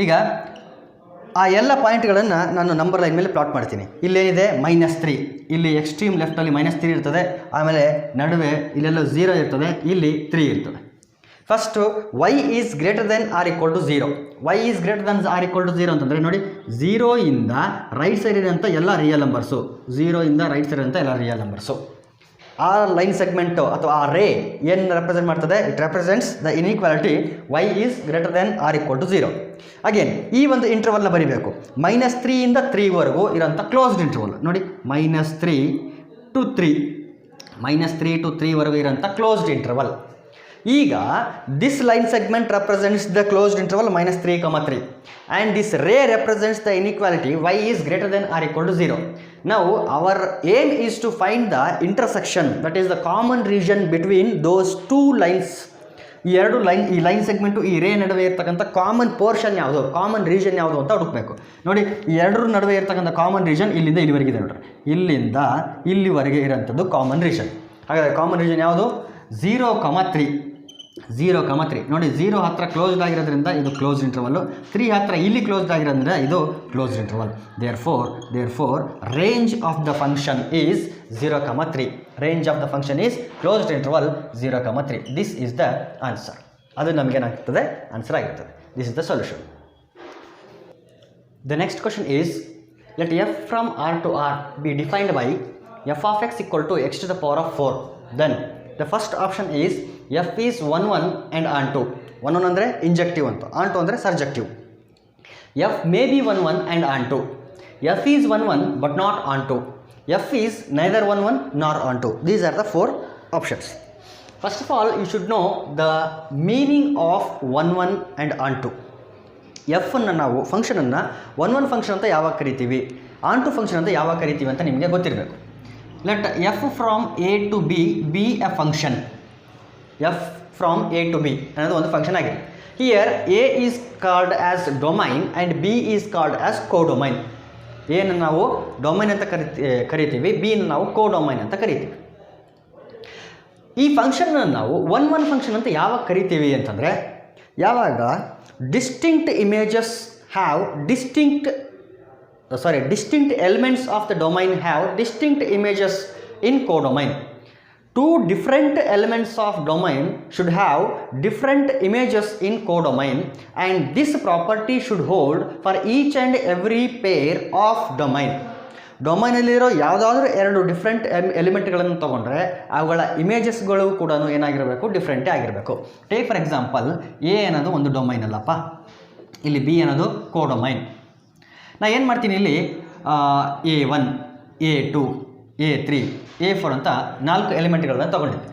ಈಗ ಆ ಎಲ್ಲ ಪಾಯಿಂಟ್ಗಳನ್ನು ನಾನು ನಂಬರ್ ಲೈನ್ ಮೇಲೆ ಪ್ಲಾಟ್ ಮಾಡ್ತೀನಿ. ಇಲ್ಲೇನಿದೆ -3, ಇಲ್ಲಿ ಎಕ್ಸ್ಟ್ರೀಮ್ ಲೆಫ್ಟಲ್ಲಿ -3 ಇರ್ತದೆ, ಆಮೇಲೆ ನಡುವೆ ಇಲ್ಲೆಲ್ಲ 0 ಇರ್ತದೆ, ಇಲ್ಲಿ 3 ಇರ್ತದೆ. First y <= 0. y <= 0 ಅಂತಂದರೆ ನೋಡಿ, 0 ಇಂದ ರೈಟ್ ಸೈಡ್ ಇರೋಂಥ ಎಲ್ಲ ರಿಯಲ್ ನಂಬರ್ಸು, 0 ಇಂದ ರೈಟ್ ಸೈಡ್ ಇರೋಂಥ ಎಲ್ಲ ರಿಯಲ್ ನಂಬರ್ಸು. ಆ ಲೈನ್ ಸೆಗ್ಮೆಂಟು ಅಥವಾ ಆ ರೇ ಏನು ರೆಪ್ರೆಸೆಂಟ್ ಮಾಡ್ತದೆ, it represents the inequality y <= 0. Again ಈ ಒಂದು ಇಂಟರ್ವಲ್ನ ಬರೀಬೇಕು. -3 ಇಂದ 3ವರೆಗೂ ಇರೋಂಥ ಕ್ಲೋಸ್ಡ್ ಇಂಟರ್ವಲ್ ನೋಡಿ, -3 to 3 ವರೆಗೂ ಇರೋಂಥ ಕ್ಲೋಸ್ಡ್ ಇಂಟರ್ವಲ್. ಈಗ this line segment represents the closed interval -3, 3 and this ರೇ represents the inequality y <= 0. Now our aim is to find the intersection, that is the common region between those two lines. ಈ line segment ಈ ರೇ ನಡುವೆ ಇರ್ತಕ್ಕಂಥ common portion ಯಾವುದು, common region ಯಾವುದು ಅಂತ ಹುಡುಕಬೇಕು. ನೋಡಿ, ಈ ಎರಡರ ನಡುವೆ ಇರ್ತಕ್ಕಂಥ ಕಾಮನ್ ರೀಜನ್ ಇಲ್ಲಿಂದ ಇಲ್ಲಿವರೆಗೆ ಇದೆ ನೋಡ್ರಿ, ಇಲ್ಲಿಂದ ಇಲ್ಲಿವರೆಗೆ ಇರೋಂಥದ್ದು ಕಾಮನ್ ರೀಜನ್. ಹಾಗಾದರೆ ಕಾಮನ್ ರೀಜನ್ ಯಾವುದು, 0,3 ನೋಡಿ, 0 ಹತ್ರ ಕ್ಲೋಸ್ಡ್ ಆಗಿರೋದ್ರಿಂದ ಇದು ಕ್ಲೋಸ್ಡ್ ಇಂಟರ್ವಲ್ಲು, 3 ಹತ್ರ ಇಲ್ಲಿ ಕ್ಲೋಸ್ಡ್ ಆಗಿರೋದ್ರಿಂದ ಇದು closed interval. Therefore range of the function is 0,3. Range of the function is closed interval 0,3. This is the answer. ಅದು ನಮಗೇನಾಗ್ತದೆ, ಆನ್ಸರ್ ಆಗಿರ್ತದೆ. This is the solution. The next question is, let f from R to R be defined by f of x = x to the power of 4. Then the first option is f is 1 1 and onto. 1 1 ಅಂದರೆ ಇಂಜೆಕ್ಟಿವ್ ಅಂತ, onto ಅಂದರೆ ಸರ್ಜೆಕ್ಟಿವ್. f may be 1 1 and onto. f is 1 1 but not onto. f is neither 1 1 nor onto. These are the 4 options. First of all, you should know the meaning of 1 1 and onto. f ಅನ್ನು ನಾವು ಫಂಕ್ಷನನ್ನು 1 1 function ಅಂತ ಯಾವಾಗ ಕರಿತೀವಿ, onto function ಅಂತ ಯಾವಾಗ ಕರಿತೀವಿ ಅಂತ ನಿಮಗೆ ಗೊತ್ತಿರಬೇಕು. Let f from a to b be a function. f from a to b ಅನ್ನೋದು ಒಂದು ಫಂಕ್ಷನ್ ಆಗಿದೆ. Here a is called as domain and b is called as codomain. a ನ ನಾವು ಡೊಮೈನ್ ಅಂತ ಕರಿತೀವಿ, b ನ ನಾವು ಕೋಡೊಮೈನ್ ಅಂತ ಕರಿತೀವಿ. ಈ ಫಂಕ್ಷನ್ನ ನಾವು 1 1 ಫಂಕ್ಷನ್ ಅಂತ ಯಾವಾಗ ಕರಿತೀವಿ ಅಂತಂದರೆ, ಯಾವಾಗ distinct elements of the domain have distinct images in codomain. Two different elements of domain should have different images in codomain, and this property should hold for each and every pair of domain. ಡೊಮೈನಲ್ಲಿರೋ ಯಾವುದಾದ್ರೂ ಎರಡು different ಎಲಿಮೆಂಟ್ಗಳನ್ನು ತೊಗೊಂಡ್ರೆ ಅವುಗಳ ಇಮೇಜಸ್ಗಳು ಕೂಡ ಏನಾಗಿರಬೇಕು, ಡಿಫ್ರೆಂಟೇ ಆಗಿರಬೇಕು. Take for example, A ಅನ್ನೋದು ಒಂದು domain ಅಲ್ಲಪ್ಪ, ಇಲ್ಲಿ ಬಿ ಅನ್ನೋದು ಕೋಡೊಮೈನ್. ನಾನು ಏನು ಮಾಡ್ತೀನಿ, ಇಲ್ಲಿ A1 A2 A3 A4 ಅಂತ 4 ಎಲಿಮೆಂಟ್ಗಳನ್ನ ತೊಗೊಂಡಿದ್ದೆ.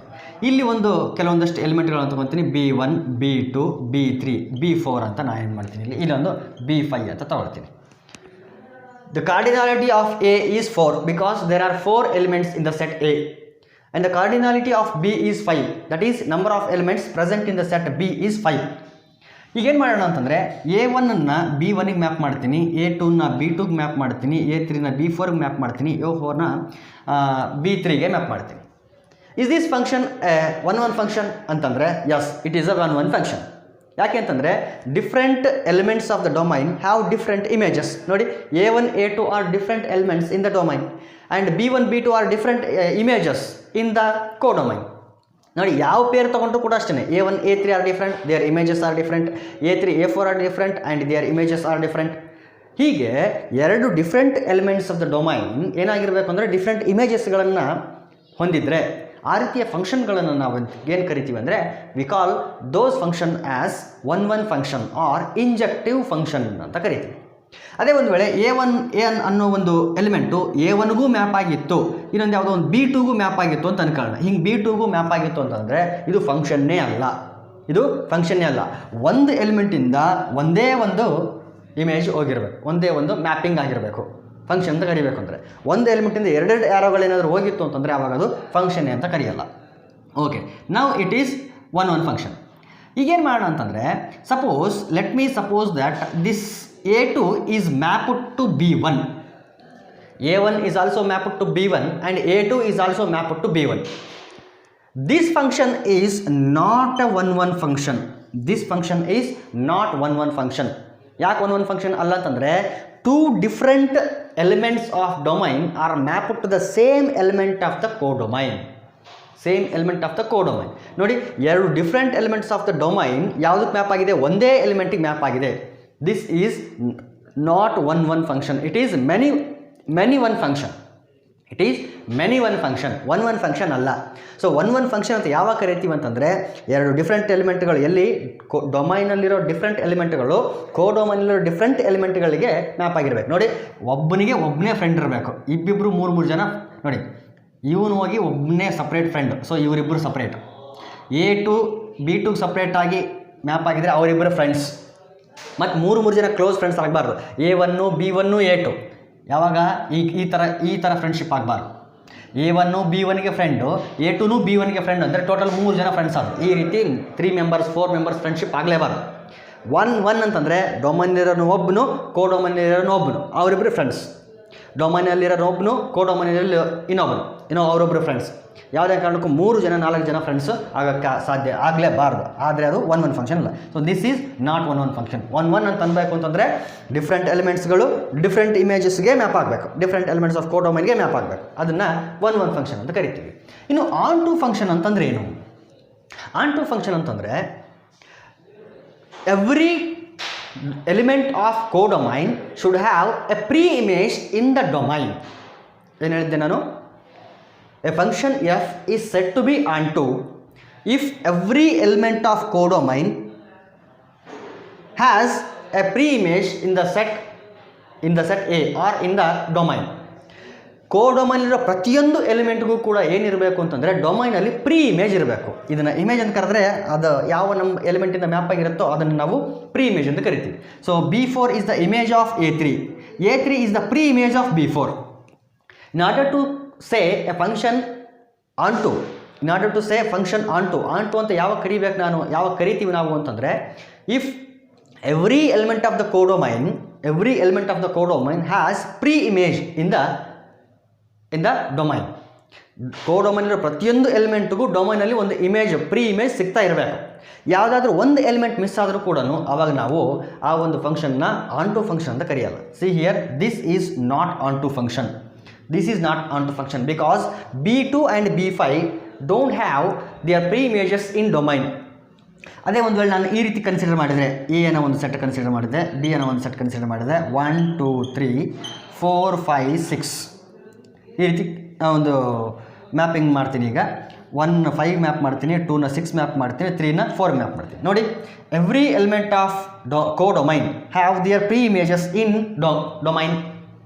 ಇಲ್ಲಿ ಒಂದು ಕೆಲವೊಂದಷ್ಟು ಎಲಿಮೆಂಟ್ಗಳನ್ನು ತೊಗೊತೀನಿ, B1, B2, B3, B4 ಅಂತ ನಾನು ಏನು ಮಾಡ್ತೀನಿ, ಇಲ್ಲೊಂದು B5 ಅಂತ ತಗೊಳ್ತೀನಿ. The cardinality of A is 4 because there are 4 elements in the set A, and the cardinality of B is 5, that is number of elements present in the set B is 5. ಈಗ ಏನು ಮಾಡೋಣ ಅಂತಂದರೆ A1ನ್ನು B1ಗೆ map ಮಾಡ್ತೀನಿ, A2ನ B2ಗೆ map ಮಾಡ್ತೀನಿ, A3ನ B4ಗೆ map ಮಾಡ್ತೀನಿ, A4ನ B3ಗೆ ಮ್ಯಾಪ್ ಮಾಡ್ತೀನಿ. ಇಸ್ ದಿಸ್ ಫಂಕ್ಷನ್ 1-1 ಫಂಕ್ಷನ್ ಅಂತಂದರೆ yes, it is a 1-1 function. ಯಾಕೆ ಅಂತಂದರೆ different elements of the domain have different images. ನೋಡಿ, A1, A2 are different elements in the domain and B1, B2 are different images in the codomain. ನೋಡಿ, ಯಾವ pair ತೊಗೊಂಡ್ರು ಕೂಡ ಅಷ್ಟೇ, A1, A3 are different, their images are different, A3, A4 are different and their images are different. ಹೀಗೆ ಎರಡು different elements of the domain ಏನಾಗಿರಬೇಕು ಅಂದರೆ different ಇಮೇಜಸ್ಗಳನ್ನು ಹೊಂದಿದ್ರೆ ಆ ರೀತಿಯ ಫಂಕ್ಷನ್ಗಳನ್ನು ನಾವು ಏನು ಕರಿತೀವಿ ಅಂದರೆ we call those function as 1-1 function or injective function ಅಂತ ಕರಿತೀವಿ. ಅದೇ ಒಂದು ವೇಳೆ A1 ಅನ್ನೋ ಒಂದು ಎಲಿಮೆಂಟು A1ಗೂ ಮ್ಯಾಪ್ ಆಗಿತ್ತು, ಇನ್ನೊಂದು ಯಾವುದೋ ಒಂದು B2ಗೂ ಮ್ಯಾಪ್ ಆಗಿತ್ತು ಅಂತ ಅನ್ಕೊಳ್ಳೋಣ. ಹಿಂಗೆ B2ಗೂ ಮ್ಯಾಪ್ ಆಗಿತ್ತು ಅಂತಂದರೆ ಇದು ಫಂಕ್ಷನ್ನೇ ಅಲ್ಲ, ಇದು ಫಂಕ್ಷನ್ನೇ ಅಲ್ಲ. ಒಂದು ಎಲಿಮೆಂಟಿಂದ ಒಂದೇ ಒಂದು ಇಮೇಜ್ ಹೋಗಿರಬೇಕು, ಒಂದೇ ಒಂದು ಮ್ಯಾಪಿಂಗ್ ಆಗಿರಬೇಕು ಫಂಕ್ಷನ್ ಅಂತ ಕರಿಬೇಕು. ಅಂದರೆ ಒಂದು ಎಲಿಮೆಂಟಿಂದ ಎರಡೆರಡು ಆ್ಯರೋಗಳೇನಾದರೂ ಹೋಗಿತ್ತು ಅಂತಂದರೆ ಆವಾಗ ಅದು ಫಂಕ್ಷನ್ ಅಂತ ಕರೆಯಲ್ಲ. Okay, now it is 1-1 function. ಈಗೇನು ಮಾಡೋಣ ಅಂತಂದರೆ let me suppose that this A2 is mapped to B1, A1 is also mapped to B1 and A2 is also mapped to B1. This function is not a 1-1 function. This function is not 1-1 function. ಯಾಕೆ 1-1 function ಅಲ್ಲ ಅಂತಂದರೆ 2 different elements of domain are mapped to the same element of the codomain. Same element of the codomain. ನೋಡಿ, ಎರಡು different elements of the domain ಯಾವುದಕ್ಕೆ map ಆಗಿದೆ? ಒಂದೇ ಎಲಿಮೆಂಟಿಗೆ map ಆಗಿದೆ. This is not 1-1 function, it is many one function. It is many one function, 1-1 function ಅಲ್ಲ. So 1-1 function ಅಂತ ಯಾವಾಗ ಕರಿತೀವಿ ಅಂತಂದರೆ ಎರಡು ಡಿಫ್ರೆಂಟ್ ಎಲಿಮೆಂಟ್ಗಳು ಎಲ್ಲಿ ಡೊಮೈನಲ್ಲಿರೋ ಡಿಫ್ರೆಂಟ್ ಎಲಿಮೆಂಟ್ಗಳು ಕೋಡೊಮೈನಲ್ಲಿರೋ ಡಿಫ್ರೆಂಟ್ ಎಲಿಮೆಂಟ್ಗಳಿಗೆ ಮ್ಯಾಪ್ ಆಗಿರಬೇಕು. ನೋಡಿ, ಒಬ್ಬನೇ ಫ್ರೆಂಡ್ ಇರಬೇಕು, ಇಬ್ಬಿಬ್ಬರು 3 ಜನ. ನೋಡಿ, ಇವನು ಹೋಗಿ ಒಬ್ಬನೇ ಸಪ್ರೇಟ್ ಫ್ರೆಂಡ್, ಸೊ ಇವರಿಬ್ಬರು ಸಪ್ರೇಟ್. A2 B2 ಸಪ್ರೇಟಾಗಿ ಮ್ಯಾಪ್ ಆಗಿದ್ರೆ ಅವರಿಬ್ಬರು ಫ್ರೆಂಡ್ಸ್. ಮತ್ತು 3 ಜನ ಕ್ಲೋಸ್ ಫ್ರೆಂಡ್ಸ್ ಆಗಬಾರ್ದು. A1 B1 A2 ಯಾವಾಗ ಈ ಥರ ಫ್ರೆಂಡ್ಶಿಪ್ ಆಗಬಾರ್ದು. A1 B1ಗೆ ಫ್ರೆಂಡು, A2 B1ಗೆ ಫ್ರೆಂಡ್ ಅಂದರೆ ಟೋಟಲ್ 3 ಜನ ಫ್ರೆಂಡ್ಸ್ ಆದರು. ಈ ರೀತಿ 3 ಮೆಂಬರ್ಸ್ 4 ಮೆಂಬರ್ಸ್ ಫ್ರೆಂಡ್ಶಿಪ್ ಆಗಲೇಬಾರ್ದು. 1-1 ಅಂತಂದರೆ ಡೊಮೈನಲ್ಲಿರೋನು ಒಬ್ಬನು, ಕೋಡೊಮೈನಲ್ಲಿರೋನು ಒಬ್ಬನು, ಅವರಿಬ್ಬರು ಫ್ರೆಂಡ್ಸ್. ಡೊಮೈನಲ್ಲಿರೋ ಒಬ್ಬನು, ಕೋಡೊಮೈನಲ್ಲಿ ಇನ್ನೊಬ್ಬನು ಅವರೊಬ್ಬರು ಫ್ರೆಂಡ್ಸ್. ಯಾವುದೇ ಕಾರಣಕ್ಕೂ 3 ಜನ 4 ಜನ ಫ್ರೆಂಡ್ಸ್ ಆಗೋಕ್ಕೆ ಸಾಧ್ಯ ಆಗಲೇಬಾರ್ದು. ಆದರೆ ಅದು 1-1 ಫಂಕ್ಷನ್ ಅಲ್ಲ. So this is not 1-1 function. 1-1 ಅಂತ ಅನ್ಬೇಕು ಅಂತಂದರೆ ಡಿಫ್ರೆಂಟ್ ಎಲಿಮೆಂಟ್ಸ್ಗಳು ಡಿಫ್ರೆಂಟ್ ಇಮೇಜಸ್ಗೆ ಮ್ಯಾಪ್ ಆಗಬೇಕು, ಡಿಫ್ರೆಂಟ್ ಎಲಿಮೆಂಟ್ಸ್ ಆಫ್ ಕೋಡೊಮೈನ್ಗೆ ಮ್ಯಾಪ್ ಆಗಬೇಕು. ಅದನ್ನು 1-1 ಫಂಕ್ಷನ್ ಅಂತ ಕರಿತೀವಿ. ಇನ್ನು ಆನ್ ಟು ಫಂಕ್ಷನ್ ಅಂತಂದರೆ ಏನು? ಆನ್ ಟು ಫಂಕ್ಷನ್ ಅಂತಂದರೆ every element of codomain should have a pre image in the domain. ಏನು ಹೇಳಿದ್ದೆ ನಾನು? A function f is said to be onto if every element of codomain has a pre-image in the set A or in the domain. ಕೋಡೊಮೈನಲ್ಲಿರೋ ಪ್ರತಿಯೊಂದು ಎಲಿಮೆಂಟ್ಗೂ ಕೂಡ ಏನಿರಬೇಕು ಅಂತಂದರೆ ಡೊಮೈನಲ್ಲಿ pre image ಇರಬೇಕು. ಇದನ್ನು image ಅಂತ ಕರೆದ್ರೆ ಅದು ಯಾವ ನಮ್ಮ ಎಲಿಮೆಂಟಿಂದ ಮ್ಯಾಪ್ ಆಗಿರುತ್ತೋ ಅದನ್ನು ನಾವು ಪ್ರೀ ಇಮೇಜ್ ಅಂತ ಕರಿತೀವಿ. So B4 is the image of A3, A3 is the pre image of B4. In order to say a function onto, onto ಅಂತ ಯಾವಾಗ ಕರಿತೀವಿ ನಾವು ಅಂತಂದರೆ if every element of the codomain has pre-image in the domain. ಕೋಡೊಮೈನಲ್ಲಿರೋ ಪ್ರತಿಯೊಂದು ಎಲಿಮೆಂಟ್ಗೂ ಡೊಮೈನಲ್ಲಿ ಒಂದು pre image ಸಿಗ್ತಾ ಇರಬೇಕು. ಯಾವುದಾದ್ರೂ ಒಂದು ಎಲಿಮೆಂಟ್ ಮಿಸ್ ಆದರೂ ಕೂಡ ಆವಾಗ ನಾವು ಆ ಒಂದು ಫಂಕ್ಷನ್ನ ಆನ್ ಟು ಫಂಕ್ಷನ್ ಅಂತ ಕರೆಯಲ್ಲ. See here, this is not onto function. This is not onto function because B2 and B5 don't have their pre-images in domain. ಅದೇ ಒಂದು ವೇಳೆ ನಾನು ಈ ರೀತಿ ಕನ್ಸಿಡರ್ ಮಾಡಿದರೆ A ಅನ್ನೋ ಒಂದು ಸೆಟ್ ಕನ್ಸಿಡರ್ ಮಾಡಿದೆ, D ಅನ್ನೋ ಒಂದು ಸೆಟ್ ಕನ್ಸಿಡರ್ ಮಾಡಿದೆ, 1 2 3 4 5 6 ಈ ರೀತಿ ಒಂದು ಮ್ಯಾಪಿಂಗ್ ಮಾಡ್ತೀನಿ. ಈಗ 1 5 ಮ್ಯಾಪ್ ಮಾಡ್ತೀನಿ, 2ನ 6 ಮ್ಯಾಪ್ ಮಾಡ್ತೀನಿ, 3ನ 4 ಮ್ಯಾಪ್ ಮಾಡ್ತೀನಿ. ನೋಡಿ, every element of codomain have their pre images in domain.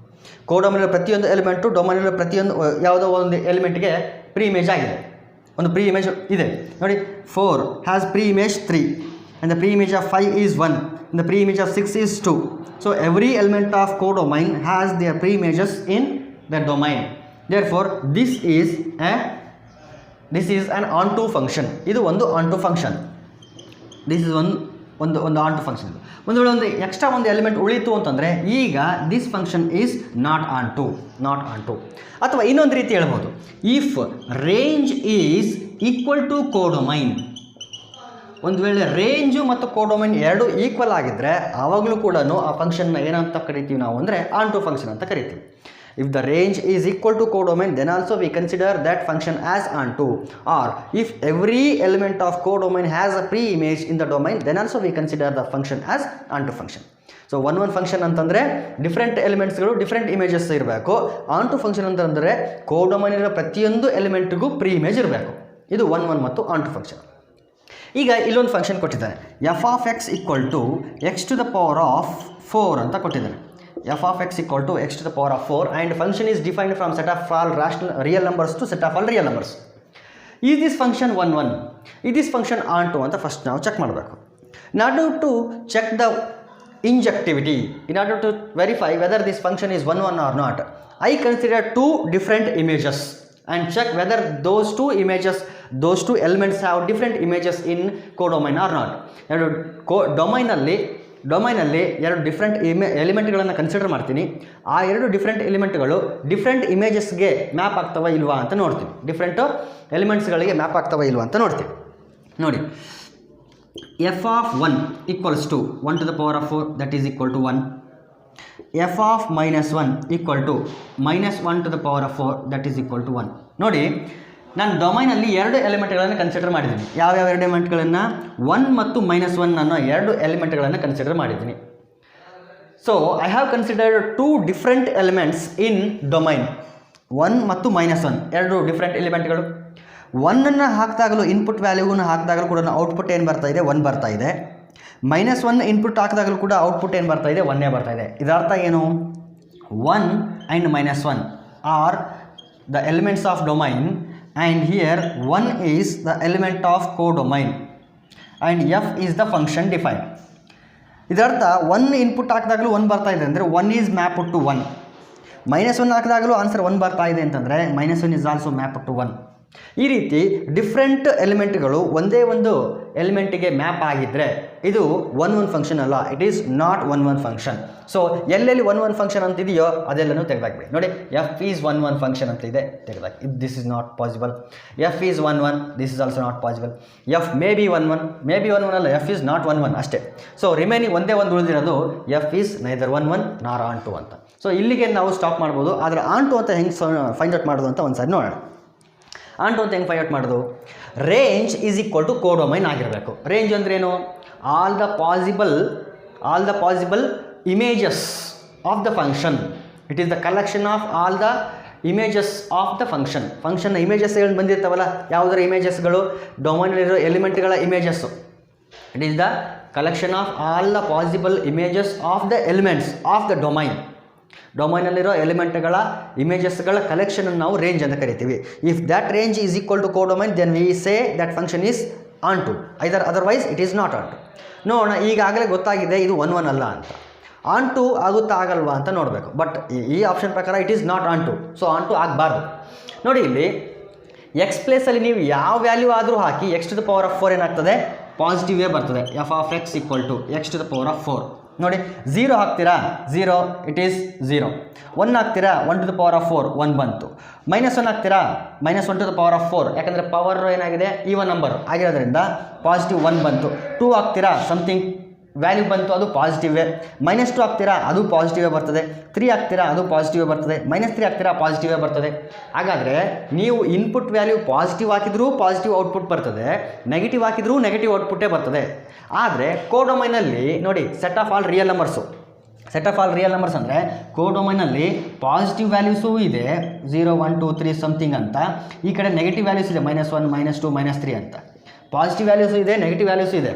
ಕೋಡೊಮೈನಲ್ಲಿರೋ ಪ್ರತಿಯೊಂದು ಎಲಿಮೆಂಟು ಡೊಮೈನಲ್ಲಿರೋ ಪ್ರತಿಯೊಂದು ಯಾವುದೋ ಒಂದು ಎಲಿಮೆಂಟ್ಗೆ ಪ್ರೀ ಇಮೇಜ್ ಆಗಿದೆ. ಒಂದು ಪ್ರೀ ಇಮೇಜ್ ಇದೆ ನೋಡಿ. 4 has pre image 3 and the pre-image of 5 is 1 and the pre-image of 6 is 2. So every element of codomain has their pre-images in the domain. Therefore this is an onto function. ಇದು ಒಂದು onto function. This is ಒಂದು onto function. ಒಂದು ವೇಳೆ ಒಂದು extra ಒಂದು element ಉಳಿತು ಅಂತಂದರೆ ಈಗ this function is not onto. ಅಥವಾ ಇನ್ನೊಂದು ರೀತಿ ಹೇಳ್ಬೋದು, if range is equal to codomain. ಒಂದು ವೇಳೆ ರೇಂಜು ಮತ್ತು ಕೋಡೊಮೈನ್ ಎರಡು ಈಕ್ವಲ್ ಆಗಿದ್ದರೆ ಆವಾಗಲೂ ಕೂಡ ಆ ಫಂಕ್ಷನ್ನ ಏನಂತ ಕರಿತೀವಿ ನಾವು ಅಂದರೆ ಆನ್ ಟು ಫಂಕ್ಷನ್ ಅಂತ ಕರಿತೀವಿ. If the range is equal to codomain, then also we consider that function as onto. Or if every element of codomain has a pre-image in the domain, then also we consider the function as onto function. So one function ಅಂತಂದರೆ different ಎಲಿಮೆಂಟ್ಸ್ಗಳು different images ಇರಬೇಕು. ಆನ್ಟು function ಅಂತಂದರೆ ಕೋಡೊಮೈನ್ ಇರೋ ಪ್ರತಿಯೊಂದು ಎಲಿಮೆಂಟ್ಗೂ pre image ಇರಬೇಕು. ಇದು one ಮತ್ತು ಆನ್ಟು function. ಈಗ ಇಲ್ಲೊಂದು ಫಂಕ್ಷನ್ ಕೊಟ್ಟಿದ್ದಾನೆ, f of X equal to x to the power of 4 ಅಂತ ಕೊಟ್ಟಿದ್ದಾನೆ. f of x equal to x to the power of 4 and function is defined from set of all real numbers to set of all real numbers. Is this function 1 is this function onto ಅಂತ first ನಾವು check ಮಾಡಬೇಕು. In order to check the injectivity, in order to verify whether this function is 1 or not, I consider two different images and check whether those two elements have different images in codomain or not. ಡೊಮೈನಲ್ಲಿ ಎರಡು different ಎಲಿಮೆಂಟ್ಗಳನ್ನು consider ಮಾಡ್ತೀನಿ. ಆ ಎರಡು different ಎಲಿಮೆಂಟ್ಗಳು different ಇಮೇಜಸ್ಗೆ map ಆಗ್ತವ ಇಲ್ವಾ ಅಂತ ನೋಡ್ತೀನಿ. Different ಎಲಿಮೆಂಟ್ಸ್ಗಳಿಗೆ map ಆಗ್ತವ ಇಲ್ವಾ ಅಂತ ನೋಡ್ತೀನಿ. ನೋಡಿ, f of 1 equals to 1 to the power of 4 that is equal to 1. F of -1 equal to -1 to the power of 4 that is equal to 1. ನೋಡಿ, ನಾನು ಡೊಮೈನಲ್ಲಿ ಎರಡು ಎಲಿಮೆಂಟ್ಗಳನ್ನು ಕನ್ಸಿಡರ್ ಮಾಡಿದ್ದೀನಿ. ಯಾವ್ಯಾವ ಎರಡು ಎಲಿಮೆಂಟ್ಗಳನ್ನು? 1 ಮತ್ತು -1 ಅನ್ನೋ ಎರಡು ಎಲಿಮೆಂಟ್ಗಳನ್ನು ಕನ್ಸಿಡರ್ ಮಾಡಿದ್ದೀನಿ. So I have considered two different elements in domain. 1 ಮತ್ತು -1 ಎರಡು ಡಿಫ್ರೆಂಟ್ ಎಲಿಮೆಂಟ್ಗಳು. 1ಅನ್ನು ಹಾಕಿದಾಗಲೂ ಇನ್ಪುಟ್ ವ್ಯಾಲ್ಯೂವನ್ನು ಹಾಕಿದಾಗಲೂ ಕೂಡ ಔಟ್ಪುಟ್ ಏನು ಬರ್ತಾ ಇದೆ? 1 ಬರ್ತಾ ಇದೆ. -1 ಇನ್ಪುಟ್ ಹಾಕಿದಾಗಲೂ ಕೂಡ ಔಟ್ಪುಟ್ ಏನು ಬರ್ತಾ ಇದೆ? 1 ಬರ್ತಾ ಇದೆ. ಇದರ ಅರ್ಥ ಏನು? 1 and -1 are the elements of domain and here 1 is the element of codomain and f is the function defined. ಇದರರ್ಥ 1 ಇನ್ಪುಟ್ ಹಾಕಿದಾಗಲೂ 1 ಬರ್ತಾ ಇದೆ ಅಂದರೆ 1 ಈಸ್ ಮ್ಯಾಪ್ ಟು 1. -1 ಹಾಕಿದಾಗಲೂ ಆನ್ಸರ್ 1 ಬರ್ತಾ ಇದೆ ಅಂತಂದರೆ -1 ಈಸ್ ಆಲ್ಸೋ ಮ್ಯಾಪ್ ಟು 1. ಈ ರೀತಿ ಡಿಫ್ರೆಂಟ್ ಎಲಿಮೆಂಟ್ಗಳು ಒಂದೇ ಒಂದು ಎಲಿಮೆಂಟಿಗೆ ಮ್ಯಾಪ್ ಆಗಿದ್ದರೆ ಇದು 1 ಫಂಕ್ಷನ್ ಅಲ್ಲ, it is not 1 function. So ಎಲ್ಲೆಲ್ಲಿ 1 ಫಂಕ್ಷನ್ ಅಂತಿದೆಯೋ ಅದೆಲ್ಲನೂ ತೆಗೆದಾಕ್ಬಿಡಿ. ನೋಡಿ, ಎಫ್ ಈಸ್ 1 ಫಂಕ್ಷನ್ ಅಂತ ಇದೆ, ತೆಗೆದಾಕಿ. This is not possible. F is 1 this is also not possible. F may be 1 ಅಲ್ಲ, ಎಫ್ ಈಸ್ ನಾಟ್ 1 ಅಷ್ಟೇ. ಸೊ ರಿಮೈನಿಂಗ್ ಒಂದೇ ಒಂದು ಉಳಿದಿರೋದು ಎಫ್ ಈಸ್ ನೈದರ್ 1 ನಾರ್ ಆನ್ಟು ಅಂತ. ಸೊ ಇಲ್ಲಿಗೆ ನಾವು ಸ್ಟಾಪ್ ಮಾಡ್ಬೋದು. ಆದರೆ ಆನ್ಟು ಅಂತ ಹೆಂಗೆ ಫೈಂಡ್ ಔಟ್ ಮಾಡೋದು ಅಂತ ಒಂದು ಸಾರಿ ನೋಡೋಣ. ಆನ್ಟು ಅಂತ ಹೆಂಗೆ ಫೈಂಡ್ ಔಟ್ ಮಾಡೋದು? Range is equal to codomain ಆಗಿರಬೇಕು. ರೇಂಜ್ ಅಂದ್ರೇನು? All the possible images of the function. It is the collection of all the images of the ಫಂಕ್ಷನ್ನ ಇಮೇಜಸ್ ಏನು ಬಂದಿರ್ತಾವಲ್ಲ, ಯಾವುದರ ಇಮೇಜಸ್ಗಳು? ಡೊಮೈನಲ್ಲಿರೋ ಎಲಿಮೆಂಟ್ಗಳ images. It is the collection of all the possible images of the elements of the ಡೊಮೈನಲ್ಲಿರೋ ಎಲಿಮೆಂಟ್ಗಳ ಇಮೇಜಸ್ಗಳ ಕಲೆಕ್ಷನನ್ನು ನಾವು ರೇಂಜ್ ಅಂತ ಕರಿತೀವಿ. If that range is equal to ಕೋಡೊಮೈನ್ then we say that function is onto, otherwise it is not onto. ನೋಡೋಣ, ಈಗಾಗಲೇ ಗೊತ್ತಾಗಿದೆ ಇದು 1 ಅಲ್ಲ ಅಂತ. ಆನ್ಟು ಆಗುತ್ತಾ ಆಗಲ್ವಾ ಅಂತ ನೋಡಬೇಕು. ಬಟ್ ಈ ಆಪ್ಷನ್ ಪ್ರಕಾರ ಇಟ್ ಈಸ್ ನಾಟ್ ಆನ್ಟು, ಸೊ ಆನ್ಟು ಆಗಬಾರ್ದು. ನೋಡಿ, ಇಲ್ಲಿ ಎಕ್ಸ್ ಪ್ಲೇಸಲ್ಲಿ ನೀವು ಯಾವ ವ್ಯಾಲ್ಯೂ ಆದರೂ ಹಾಕಿ x to the power of 4 ಏನಾಗ್ತದೆ? ಪಾಸಿಟಿವ್ ವೇ ಬರ್ತದೆ. F of X equal to x to the power of 4. ನೋಡಿ, 0 ಹಾಕ್ತೀರಾ 0, ಇಟ್ ಈಸ್ 0. 1 ಹಾಕ್ತೀರಾ 1 to the power of 4, 1 ಬಂತು. -1 ಹಾಕ್ತೀರಾ -1 to the power of 4, ಯಾಕಂದರೆ ಪವರ್ ಏನಾಗಿದೆ? ಈವನ್ ನಂಬರ್ ಆಗಿರೋದ್ರಿಂದ ಪಾಸಿಟಿವ್ 1 ಬಂತು. 2 ಹಾಕ್ತೀರಾ ಸಮಥಿಂಗ್ ವ್ಯಾಲ್ಯೂ ಬಂತು, ಅದು ಪಾಸಿಟಿವೇ. -2 ಹಾಕ್ತೀರಾ ಅದು ಪಾಸಿಟಿವೇ ಬರ್ತದೆ. 3 ಹಾಕ್ತೀರಾ ಅದು ಪಾಸಿಟಿವೇ ಬರ್ತದೆ. -3 ಹಾಕ್ತೀರಾ ಪಾಸಿಟಿವೇ ಬರ್ತದೆ. ಹಾಗಾದರೆ ನೀವು ಇನ್ಪುಟ್ ವ್ಯಾಲ್ಯೂ ಪಾಸಿಟಿವ್ ಹಾಕಿದ್ರೂ ಪಾಸಿಟಿವ್ ಔಟ್ಪುಟ್ ಬರ್ತದೆ, ನೆಗೆಟಿವ್ ಹಾಕಿದ್ರೂ ನೆಗೆಟಿವ್ ಔಟ್ಪುಟ್ಟೇ ಬರ್ತದೆ. ಆದರೆ ಕೋಡೊಮೈನಲ್ಲಿ ನೋಡಿ, set of all real numbers ಅಂದರೆ ಕೋಡೊಮೈನಲ್ಲಿ ಪಾಸಿಟಿವ್ ವ್ಯಾಲ್ಯೂಸೂ ಇದೆ, 0 1 2 3 ಸಮಥಿಂಗ್ ಅಂತ. ಈ ಕಡೆ ನೆಗೆಟಿವ್ ವ್ಯಾಲ್ಯೂಸ್ ಇದೆ, -1 -2 -3 ಅಂತ. ಪಾಸಿಟಿವ್ ವ್ಯಾಲ್ಯೂಸು ಇದೆ, ನೆಗೆಟಿವ್ ವ್ಯಾಲ್ಯೂಸು ಇದೆ.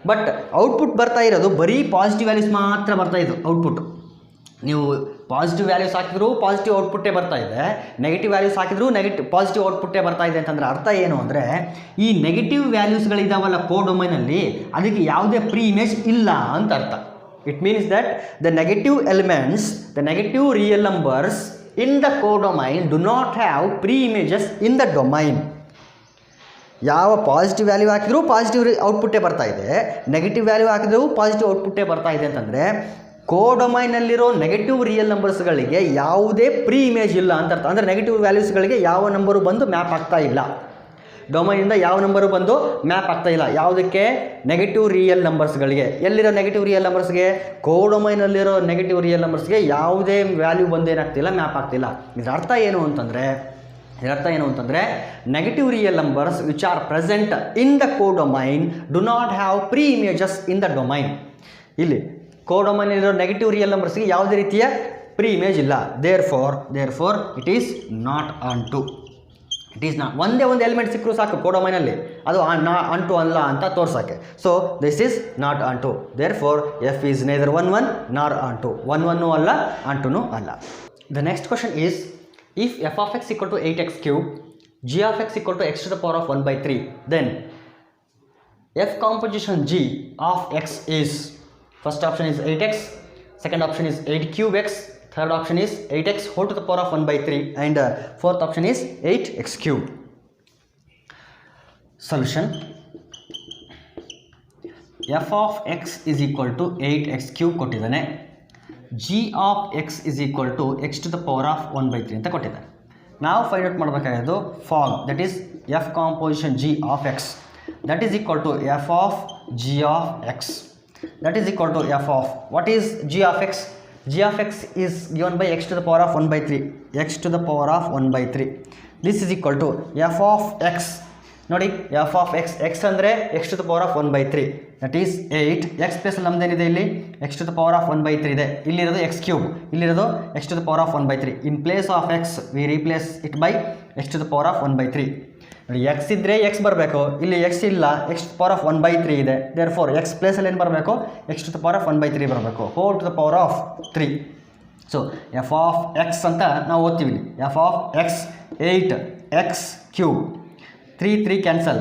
ಬಟ್ ಔಟ್ಪುಟ್ ಬರ್ತಾ ಇರೋದು ಬರೀ ಪಾಸಿಟಿವ್ ವ್ಯಾಲ್ಯೂಸ್ ಮಾತ್ರ ಬರ್ತಾ ಇದ್ದು ಔಟ್ಪುಟ್. ನೀವು ಪಾಸಿಟಿವ್ ವ್ಯಾಲ್ಯೂಸ್ ಹಾಕಿದ್ರು ಪಾಸಿಟಿವ್ ಔಟ್ಪುಟ್ಟೇ ಬರ್ತಾ ಇದೆ, ನೆಗೆಟಿವ್ ವ್ಯಾಲ್ಯೂಸ್ ಹಾಕಿದ್ರು ಪಾಸಿಟಿವ್ ಔಟ್ಪುಟ್ಟೇ ಬರ್ತಾ ಇದೆ ಅಂತಂದರೆ ಅರ್ಥ ಏನು ಅಂದರೆ ಈ ನೆಗೆಟಿವ್ ವ್ಯಾಲ್ಯೂಸ್ಗಳಿದಾವಲ್ಲ ಕೋಡೊಮೈನಲ್ಲಿ ಅದಕ್ಕೆ ಯಾವುದೇ ಪ್ರೀ ಇಮೇಜ್ ಇಲ್ಲ ಅಂತ ಅರ್ಥ. It means that the negative elements, the negative real numbers in the codomain do not have pre images in the domain. ಯಾವ ಪಾಸಿಟಿವ್ ವ್ಯಾಲ್ಯೂ ಹಾಕಿದ್ರೂ ಪಾಸಿಟಿವ್ ಔಟ್ಪುಟ್ಟೇ ಬರ್ತಾ ಇದೆ, ನೆಗೆಟಿವ್ ವ್ಯಾಲ್ಯೂ ಹಾಕಿದ್ರೂ ಪಾಸಿಟಿವ್ ಔಟ್ಪುಟ್ಟೇ ಬರ್ತಾ ಇದೆ ಅಂತಂದರೆ ಕೋಡೊಮೈನಲ್ಲಿರೋ ನೆಗೆಟಿವ್ ರಿಯಲ್ ನಂಬರ್ಸ್ಗಳಿಗೆ ಯಾವುದೇ ಪ್ರೀ ಇಮೇಜ್ ಇಲ್ಲ ಅಂತ ಅರ್ಥ. ಅಂದರೆ ನೆಗೆಟಿವ್ ವ್ಯಾಲ್ಯೂಸ್ಗಳಿಗೆ ಯಾವ ನಂಬರು ಬಂದು ಮ್ಯಾಪ್ ಆಗ್ತಾ ಇಲ್ಲ, ಡೊಮೈನಿಂದ ಯಾವ ನಂಬರು ಬಂದು ಮ್ಯಾಪ್ ಆಗ್ತಾ ಇಲ್ಲ. ಯಾವುದಕ್ಕೆ? ನೆಗೆಟಿವ್ ರಿಯಲ್ ನಂಬರ್ಸ್ಗಳಿಗೆ. ಎಲ್ಲಿರೋ ನೆಗೆಟಿವ್ ರಿಯಲ್ ನಂಬರ್ಸ್ಗೆ? ಕೋಡೊಮೈನಲ್ಲಿರೋ ನೆಗೆಟಿವ್ ರಿಯಲ್ ನಂಬರ್ಸ್ಗೆ ಯಾವುದೇ ವ್ಯಾಲ್ಯೂ ಬಂದು ಏನಾಗ್ತಿಲ್ಲ, ಮ್ಯಾಪ್ ಆಗ್ತಿಲ್ಲ. ಇದರ ಅರ್ಥ ಏನು ಅಂತಂದರೆ negative real numbers which are present in the codomain do not have pre images in the domain. ಇಲ್ಲಿ ಕೋಡೊಮೈನಲ್ಲಿರೋ ನೆಗೆಟಿವ್ ರಿಯಲ್ ನಂಬರ್ಸ್ಗೆ ಯಾವುದೇ ರೀತಿಯ ಪ್ರೀ ಇಮೇಜ್ ಇಲ್ಲ. Therefore it is not onto. It is not. ಒಂದೇ ಒಂದು element ಸಿಕ್ಕರೂ ಸಾಕು ಕೋಡೊಮೈನಲ್ಲಿ, ಅದು ಆನ್ ಟು ಅಲ್ಲ ಅಂತ ತೋರ್ಸೋಕ್ಕೆ. So this is not onto. Therefore f is neither 1 1 ನಾರ್ ಆನ್ ಟು. 1 1 ಅಲ್ಲ, ಆನ್ ಟುನೂ ಅಲ್ಲ. The next question is if f of x equal to 8x cube, g of x equal to x to the power of 1 by 3, then f composition g of x is, first option is 8x, second option is 8 cube x, third option is 8x whole to the power of 1 by 3 and fourth option is 8x cube. Solution: f of x is equal to 8x cube ಕೊಟ್ಟಿದ್ದಾನೆ, g of x is equal to x to the power of 1 by 3 ಅಂತ ಕೊಟ್ಟಿದ್ದಾರೆ. ನಾವು find out ಮಾಡಬೇಕಾಗಿರೋದು form, that is f composition g of x that is equal to f of g of x that is equal to f of, what is g of x? g of x is given by x to the power of 1 by 3, x to the power of 1 by 3. This is equal to f of x. ನೋಡಿ f of x, x ಅಂದರೆ x to the power of 1 by 3 that is 8. x plus ನಮ್ದೇನಿದೆ ಇಲ್ಲಿ x to the power of 1 by 3 ಇದೆ, ಇಲ್ಲಿರೋದು x cube, ಇಲ್ಲಿರೋದು x to the power of 1 by 3. In place of x we replace it by x to the power of 1 by 3. ನೋಡಿ x ಇದ್ದರೆ x ಬರಬೇಕು, ಇಲ್ಲಿ x ಇಲ್ಲ, x to the power of 1 by 3 ಇದೆ. There four x ಪ್ಲೇಸಲ್ಲಿ ಏನು ಬರಬೇಕು? x to the power of 1 by 3 ಬರಬೇಕು, whole to the power of 3. So f of x ಅಂತ ನಾವು ಓದ್ತೀವಿ. f of x 8x cube, 3 cancel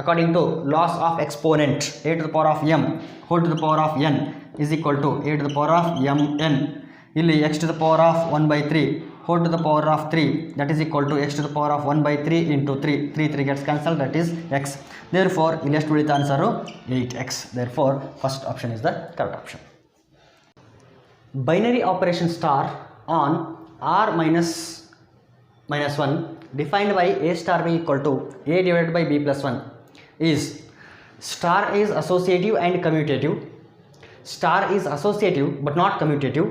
according to loss of exponent. A to the power of m whole to the power of n is equal to a to the power of mn. ಇಲ್ಲಿ x to the power of 1 by 3 whole to the power of 3 that is equal to x to the power of 1 by 3 into 3 gets cancelled, that is x. Therefore ಇಲ್ಲಿ ಎಷ್ಟು ಉಳಿತ answer? 8x. Therefore first option is the correct option. Binary operation star on r minus 1 defined by a star b equal to a divided by b plus 1 is: star is associative and commutative, star is associative but not commutative,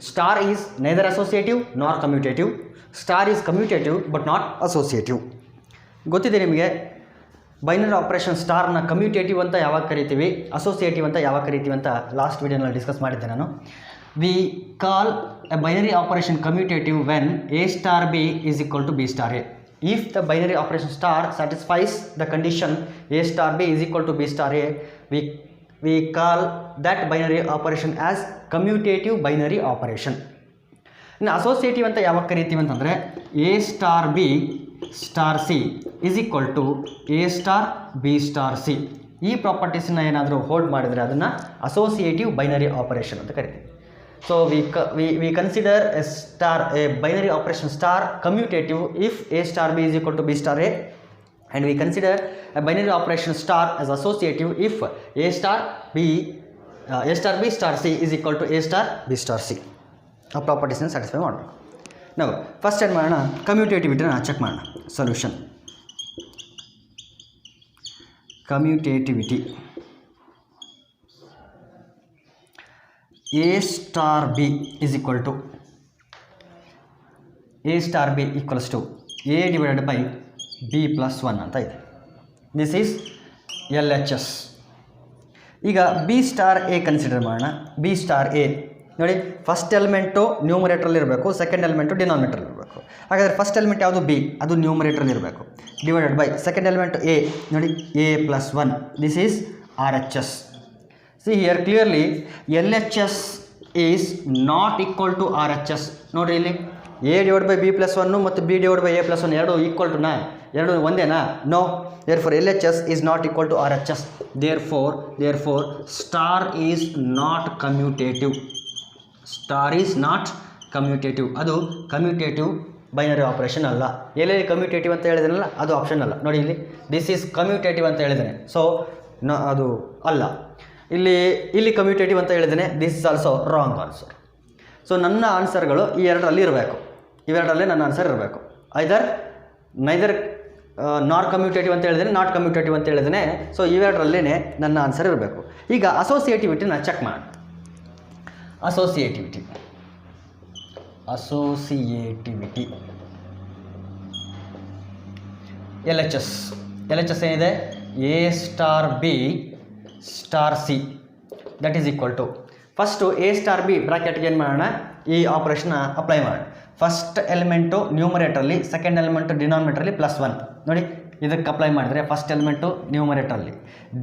star is neither associative nor commutative, star is commutative but not associative. ಗೊತ್ತಿದೆ ನಿಮಗೆ binary operation ಸ್ಟಾರ್ನ commutative ಅಂತ ಯಾವಾಗ ಕರಿತೀವಿ, associative ಅಂತ ಯಾವಾಗ ಕರಿತೀವಿ ಅಂತ last ವಿಡಿಯೋನಲ್ಲಿ ಡಿಸ್ಕಸ್ ಮಾಡಿದ್ದೆ ನಾನು. We call a binary operation commutative when a star b is equal to b star a. If the binary operation star satisfies the condition a star b is equal to b star a, we call that binary operation as commutative binary operation. ಇನ್ನು associative ಅಂತ ಯಾವಾಗ ಕರಿತೀವಿ ಅಂತಂದರೆ a star b star c is equal to a star b star c. ಈ ಪ್ರಾಪರ್ಟೀಸನ್ನ ಏನಾದರೂ hold ಮಾಡಿದರೆ ಅದನ್ನು associative binary operation ಅಂತ ಕರಿತೀವಿ. So we consider a binary operation star commutative if a star b is equal to b star a, and we consider a binary operation star as associative if a star b star c is equal to a star b star c. ಆ ಪ್ರಾಪರ್ಟೀಸ್ನ satisfy ಮಾಡಬೇಕು. ನಾವು first ಏನು ಮಾಡೋಣ, ಕಮ್ಯೂಟೇಟಿವಿಟಿನ check ಮಾಡೋಣ. Solution: commutativity a star b is equal to a star b equals to a divided by b plus 1 ಅಂತ ಇದೆ. This is LHS. ಈಗ ಬಿ ಸ್ಟಾರ್ ಎ ಕನ್ಸಿಡರ್ ಮಾಡೋಣ. ಬಿ ಸ್ಟಾರ್ ಎ ನೋಡಿ, ಫಸ್ಟ್ ಎಲಿಮೆಂಟು ನ್ಯೂಮರೇಟ್ರಲ್ಲಿ ಇರಬೇಕು, second element ಡಿನಾಮಿನೇಟ್ರಲ್ಲಿ ಇರಬೇಕು. ಹಾಗಾದರೆ first element ಯಾವುದು? B, ಅದು ನ್ಯೂಮರೇಟ್ರಲ್ಲಿ ಇರಬೇಕು. Divided by second element a, ನೋಡಿ a plus 1, this is RHS. See here clearly LHS is not equal to R H S. ನೋಡಿರಿ ಇಲ್ಲಿ a divide by b plus ಒನ್ನು ಮತ್ತು b divide by a plus one ಎರಡು equal ಟುನಾ, ಎರಡು ಒಂದೇನಾ? No. Therefore L H S is not equal to R H S. Therefore star is not commutative. Star is not commutative. ಅದು commutative binary operation ಅಲ್ಲ. ಎಲ್ಲೆಲ್ಲಿ commutative ಅಂತ ಹೇಳಿದ್ರಲ್ಲ ಅದು ಆಪ್ಷನ್ ಅಲ್ಲ. ನೋಡಿ ಇಲ್ಲಿ ದಿಸ್ ಈಸ್ ಕಮ್ಯೂಟೇಟಿವ್ ಅಂತ ಹೇಳಿದ್ದೇನೆ, ಸೊ ಅದು ಅಲ್ಲ. ಇಲ್ಲಿ ಕಮ್ಯೂಟೇಟಿವ್ ಅಂತ ಹೇಳಿದ್ದೇನೆ, this is also wrong answer. So ನನ್ನ ಆನ್ಸರ್ಗಳು ಈ ಎರಡರಲ್ಲಿ ಇರಬೇಕು, ಇವೆರಡರಲ್ಲೇ ನನ್ನ ಆನ್ಸರ್ ಇರಬೇಕು. ನೈದರ್ ನಾಟ್ ಕಮ್ಯೂಟೇಟಿವ್ ಅಂತ ಹೇಳಿದ್ದೇನೆ, ನಾಟ್ ಕಮ್ಯೂಟೇಟಿವ್ ಅಂತ ಹೇಳಿದ್ದೇನೆ. ಸೊ ಇವೆರಡರಲ್ಲೇ ನನ್ನ ಆನ್ಸರ್ ಇರಬೇಕು. ಈಗ ಅಸೋಸಿಯೇಟಿವಿಟಿನ ಚೆಕ್ ಮಾಡೋಣ. ಅಸೋಸಿಯೇಟಿವಿಟಿ ಎಲ್ ಎಚ್ ಎಸ್ ಏನಿದೆ? A star b star c that is equal to, first a star b ಬ್ರಾಕೆಟ್ಗೆ ಏನು ಮಾಡೋಣ? ಈ ಆಪ್ರೇಷನ್ನ ಅಪ್ಲೈ ಮಾಡೋಣ. ಫಸ್ಟ್ ಎಲಿಮೆಂಟು ನ್ಯೂಮರೇಟ್ರಲ್ಲಿ, ಸೆಕೆಂಡ್ ಎಲಿಮೆಂಟು ಡಿನಾಮಿನೇಟ್ರಲ್ಲಿ +1. ನೋಡಿ ಇದಕ್ಕೆ ಅಪ್ಲೈ ಮಾಡಿದರೆ ಫಸ್ಟ್ ಎಲಿಮೆಂಟು ನ್ಯೂಮರೇಟ್ರಲ್ಲಿ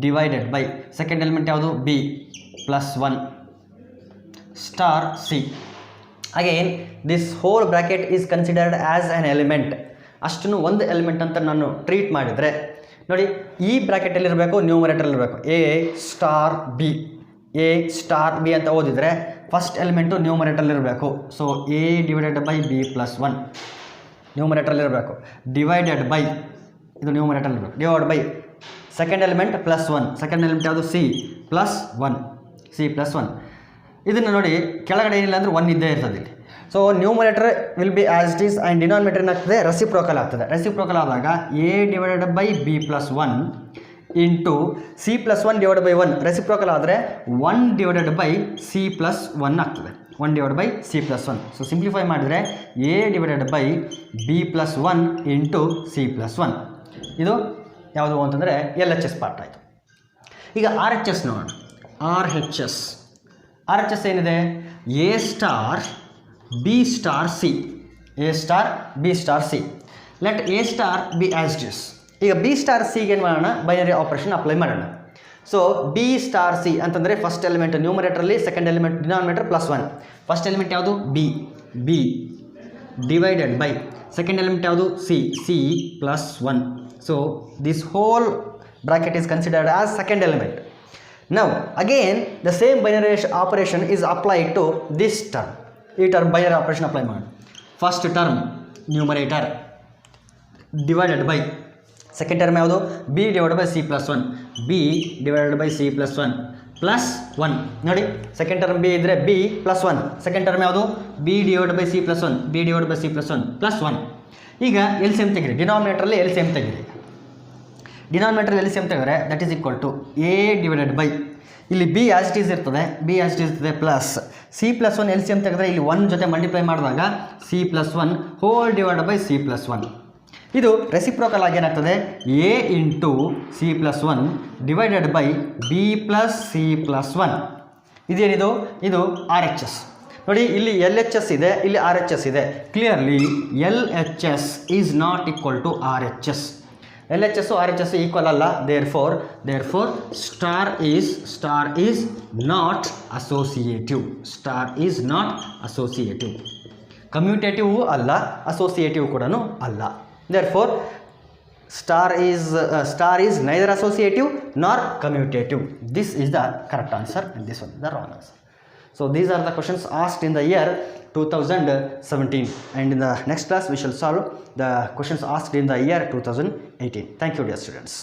ಡಿವೈಡೆಡ್ ಬೈ ಸೆಕೆಂಡ್ ಎಲಿಮೆಂಟ್ ಯಾವುದು? B +1 star c. Again this whole bracket is considered as an element. ಅಷ್ಟನ್ನು ಒಂದು ಎಲಿಮೆಂಟ್ ಅಂತ ನಾನು ಟ್ರೀಟ್ ಮಾಡಿದರೆ ನೋಡಿ ಈ ಬ್ರಾಕೆಟಲ್ಲಿರಬೇಕು, ನ್ಯೂಮರೇಟರಲ್ಲಿರಬೇಕು ಎ ಸ್ಟಾರ್ ಬಿ ಅಂತ ಓದಿದರೆ ಫಸ್ಟ್ ಎಲಿಮೆಂಟು ನ್ಯೂಮರೇಟರಲ್ಲಿರಬೇಕು. So a divided by b +1 ನ್ಯೂಮರೇಟರಲ್ಲಿರಬೇಕು, ಡಿವೈಡೆಡ್ ಬೈ ಇದು ನ್ಯೂಮರೇಟರಲ್ಲಿರಬೇಕು, divide by second element +1, second element ಯಾವುದು? ಸಿ +1. ಇದನ್ನು ನೋಡಿ ಕೆಳಗಡೆ ಏನಿಲ್ಲ ಅಂದರೆ 1 ಇದ್ದೇ ಇರ್ತದೆ ಇಲ್ಲಿ. So numerator will be as it is and denominator ಏನಾಗ್ತದೆ? ರೆಸಿಪ್ರೋಕಲ್ ಆಗ್ತದೆ. ರೆಸಿಪ್ರೋಕಲ್ ಆದಾಗ a divided by b +1 into c +1 divide by 1. Reciprocal ಆದರೆ 1 ಡಿವೈಡೆಡ್ ಬೈ ಸಿ +1 ಆಗ್ತದೆ. 1 divide by c +1. So simplify ಮಾಡಿದರೆ a divided by b +1 into c +1. ಇದು ಯಾವುದು ಅಂತಂದರೆ L H S part ಆಯಿತು. ಈಗ ಆರ್ ಎಚ್ ಎಸ್ ನೋಡೋಣ. ಆರ್ ಎಚ್ ಎಸ್ ಏನಿದೆ? A star b star c. Let a star b as it is. ಈಗ b star ಸಿಗೆ ಏನು ಮಾಡೋಣ? ಬೈನರಿ ಆಪರೇಷನ್ ಅಪ್ಲೈ ಮಾಡೋಣ. ಸೊ ಬಿ ಸ್ಟಾರ್ ಸಿ ಅಂತಂದರೆ ಫಸ್ಟ್ ಎಲಿಮೆಂಟ್ ನ್ಯೂಮರೇಟರಲ್ಲಿ, second element denominator +1. First element ಯಾವುದು? B divided by second element ಯಾವುದು? C +1. So this whole bracket is considered as second element. Now again the same binary operation is applied to this term. ಈ term binary operation apply ಮಾಡಿ. First term numerator divided by second term ಯಾವುದು? B divide by c +1 +1. ನೋಡಿ second term b ಇದ್ದರೆ b +1, second term ಯಾವುದು? B divide by c +1 +1. ಈಗ L C M ತೆಗಿರಿ, ಡಿನಾಮಿನೇಟ್ರಲ್ಲಿ L C M ತೆಗಿರಿ. Denominator L C M ತೆಗೆದರೆ that is equal to a divided by ಇಲ್ಲಿ b as it is ಇರ್ತದೆ plus c +1 L C M ತೆಗೆದರೆ ಇಲ್ಲಿ 1 ಜೊತೆ ಮಲ್ಟಿಪ್ಲೈ ಮಾಡಿದಾಗ C +1 hole divide by c +1. ಇದು ರೆಸಿಪ್ರೋಕಲ್ ಆಗಿ ಏನಾಗ್ತದೆ? A into c +1 divided by b plus c +1. ಇದೇನಿದು? ಇದು ಆರ್ ಎಚ್ ಎಸ್. ನೋಡಿ ಇಲ್ಲಿ ಎಲ್ ಎಚ್ ಎಸ್ ಇದೆ, ಇಲ್ಲಿ ಆರ್ ಎಚ್ ಎಸ್ ಇದೆ. Clearly L H S is not equal to R H S. L H S R H S equal ಅಲ್ಲ. Therefore star is not associative. Commutative ಅಲ್ಲ, associative ಕೂಡ ಅಲ್ಲ. Therefore star is neither associative nor commutative. This is the correct answer and this one the wrong answer. So these are the questions asked in the year 2017, and in the next class we shall solve the questions asked in the year 2018. Thank you dear students.